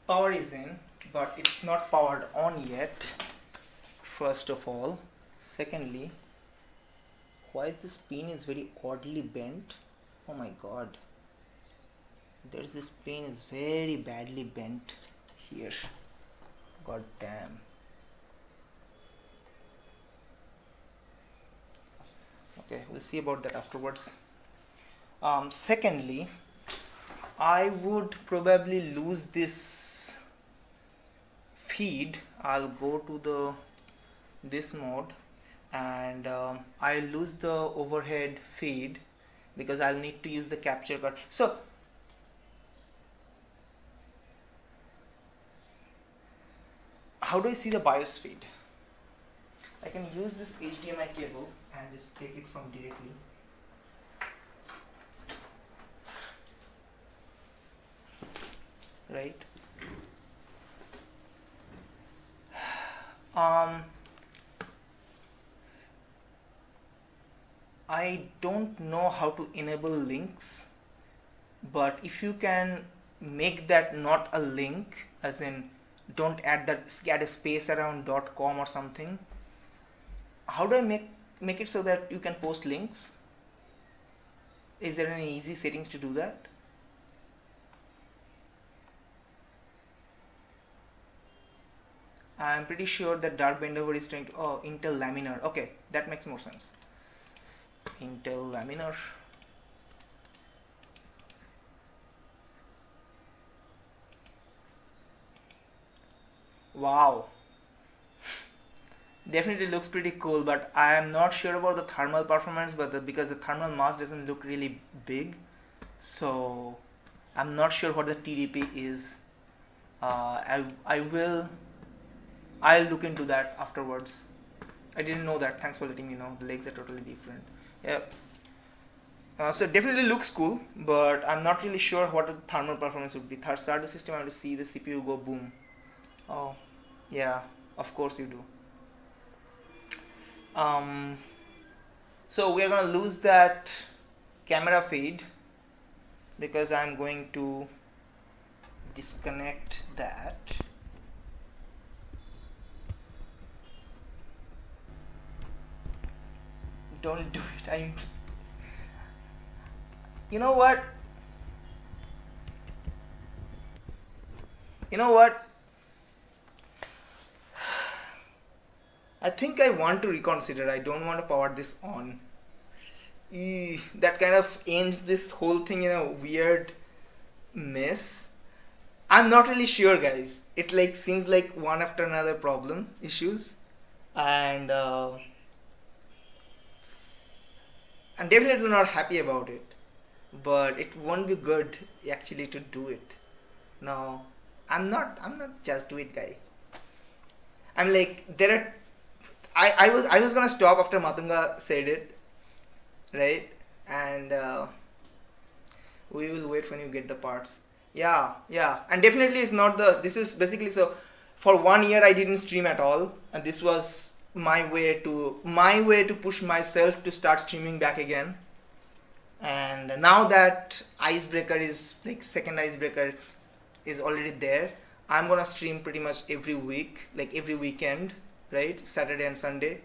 Power is in, but it's not powered on yet, first of all. Secondly, why is this pin is very oddly bent? Oh my god. There's this pin is very badly bent here. God damn. Okay, we'll see about that afterwards. Secondly, I would probably lose this feed. I'll go to this mode and I lose the overhead feed because I'll need to use the capture card. So how do I see the BIOS feed? I can use this HDMI cable and just take it from directly. Right. I don't know how to enable links, but if you can make that not a link, as in don't add a space around .com or something. How do I make it so that you can post links? Is there any easy settings to do that? I'm pretty sure that Dark Bendover is trying to, oh, Intel Laminar. Okay, that makes more sense. Intel Laminar. Wow. Definitely looks pretty cool, but I am not sure about the thermal performance, but because the thermal mass doesn't look really big, so I'm not sure what the TDP is. I'll look into that afterwards. I didn't know that. Thanks for letting me know. The legs are totally different. Yeah. So it definitely looks cool, but I'm not really sure what the thermal performance would be. Start the system, I want to see the CPU go boom. Oh, yeah, of course you do. So we're gonna lose that camera feed because I'm going to disconnect that. Don't do it. You know what? I think I want to reconsider. I don't want to power this on. That kind of ends this whole thing in a weird mess. I'm not really sure, guys. It like seems like one after another problem issues, and I'm definitely not happy about it. But it won't be good actually to do it. No, I'm not just do it guy. I'm like there are. I was gonna stop after Matunga said it, right? And we will wait when you get the parts. Yeah, and definitely it's not the. This is basically so. For 1 year I didn't stream at all, and this was my way to push myself to start streaming back again. And now that icebreaker is like second icebreaker is already there, I'm gonna stream pretty much every week, like every weekend, right? Saturday and Sunday.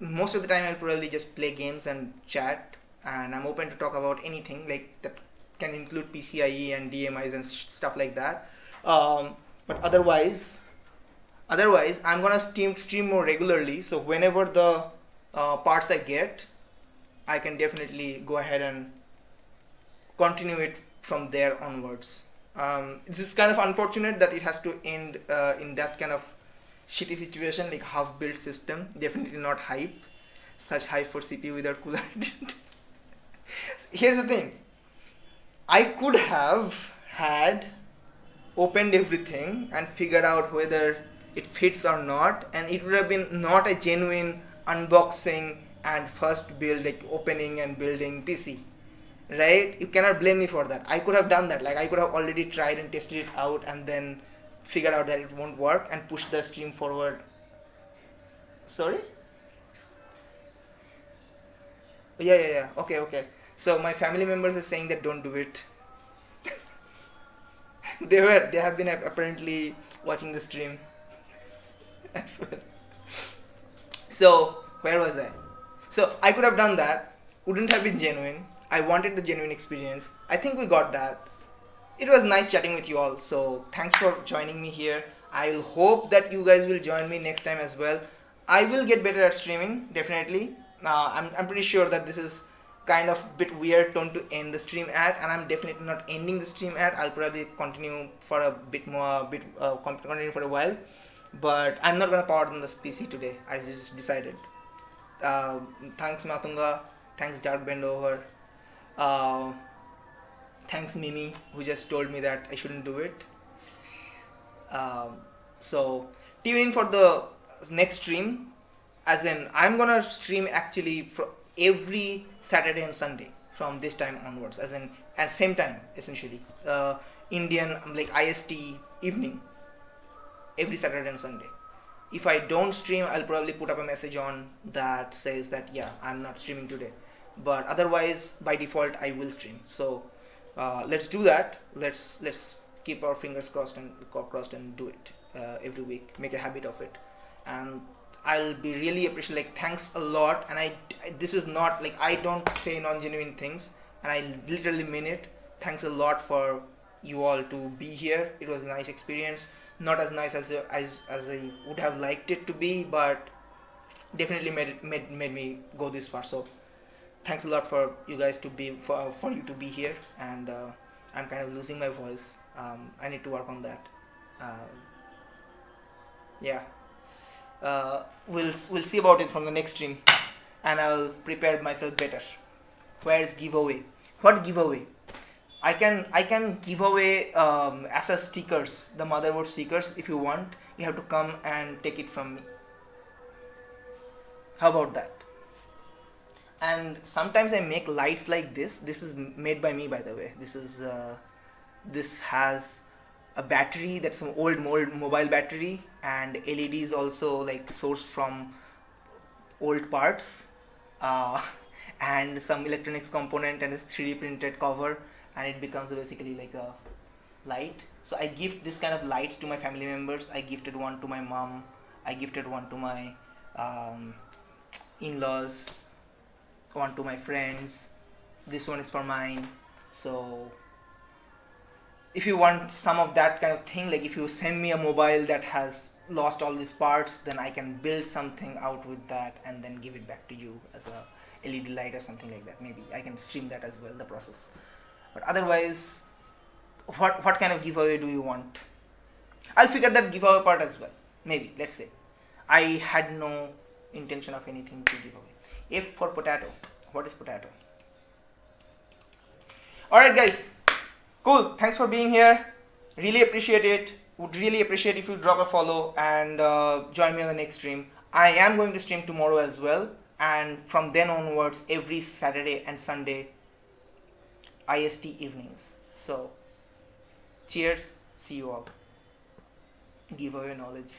Most of the time I'll probably just play games and chat, and I'm open to talk about anything like that can include PCIe and DMIs and stuff like that. But otherwise I'm gonna stream more regularly, so whenever the parts I get, I can definitely go ahead and continue it from there onwards. This is kind of unfortunate that it has to end in that kind of shitty situation, like half built system. Definitely not hype. Such hype for CPU without cooler. Here's the thing. I could have had opened everything and figured out whether it fits or not, and it would have been not a genuine unboxing and first build, like opening and building PC, right? You cannot blame me for that. I could have done that. Like I could have already tried and tested it out and then figured out that it won't work and push the stream forward. Sorry? Yeah. Okay. So my family members are saying that don't do it. They have been apparently watching the stream as well. So where was I? So I could have done that. Wouldn't have been genuine. I wanted the genuine experience. I think we got that. It was nice chatting with you all. So thanks for joining me here. I'll hope that you guys will join me next time as well. I will get better at streaming, definitely. I'm pretty sure that this is kind of bit weird tone to end the stream at, and I'm definitely not ending the stream at. I'll probably continue for a bit more, continue for a while, but I'm not gonna power on this PC today. I just decided. Thanks Matunga, thanks Dark Bendover. Uh, Thanks Mimi, who just told me that I shouldn't do it. Um, so tune in for the next stream. As in, I'm gonna stream actually for every Saturday and Sunday from this time onwards. As in, at same time, essentially, Indian like IST evening, every Saturday and Sunday. If I don't stream, I'll probably put up a message on that says that yeah, I'm not streaming today. But otherwise, by default, I will stream. So let's do that. Let's keep our fingers crossed and do it every week. Make a habit of it, and I'll be really appreciate. Like thanks a lot. And this is not like I don't say non-genuine things, and I literally mean it. Thanks a lot for you all to be here. It was a nice experience. Not as nice as I would have liked it to be, but definitely made me go this far. So thanks a lot for you guys to be for you to be here, and I'm kind of losing my voice. I need to work on that. Yeah, we'll see about it from the next stream, and I'll prepare myself better. Where's giveaway? What giveaway? I can give away SS stickers, the motherboard stickers. If you want, you have to come and take it from me. How about that? And sometimes I make lights like this. This is made by me, by the way. This has a battery, that's some old mobile battery, and LEDs also like sourced from old parts, uh, and some electronics component, and it's 3D printed cover, and it becomes basically like a light. So I gift this kind of lights to my family members. I gifted one to my mom. I gifted one to my um, in-laws, one to my friends. This one is for mine. So if you want some of that kind of thing, like if you send me a mobile that has lost all these parts, then I can build something out with that and then give it back to you as a LED light or something like that. Maybe I can stream that as well, the process. But otherwise, what kind of giveaway do you want? I'll figure that giveaway part as well. Maybe, let's say. I had no intention of anything to give away. F for potato. What is potato? Alright guys, cool. Thanks for being here. Really appreciate it. Would really appreciate if you drop a follow and join me on the next stream. I am going to stream tomorrow as well, and from then onwards every Saturday and Sunday IST evenings. So cheers, see you all. Give away knowledge.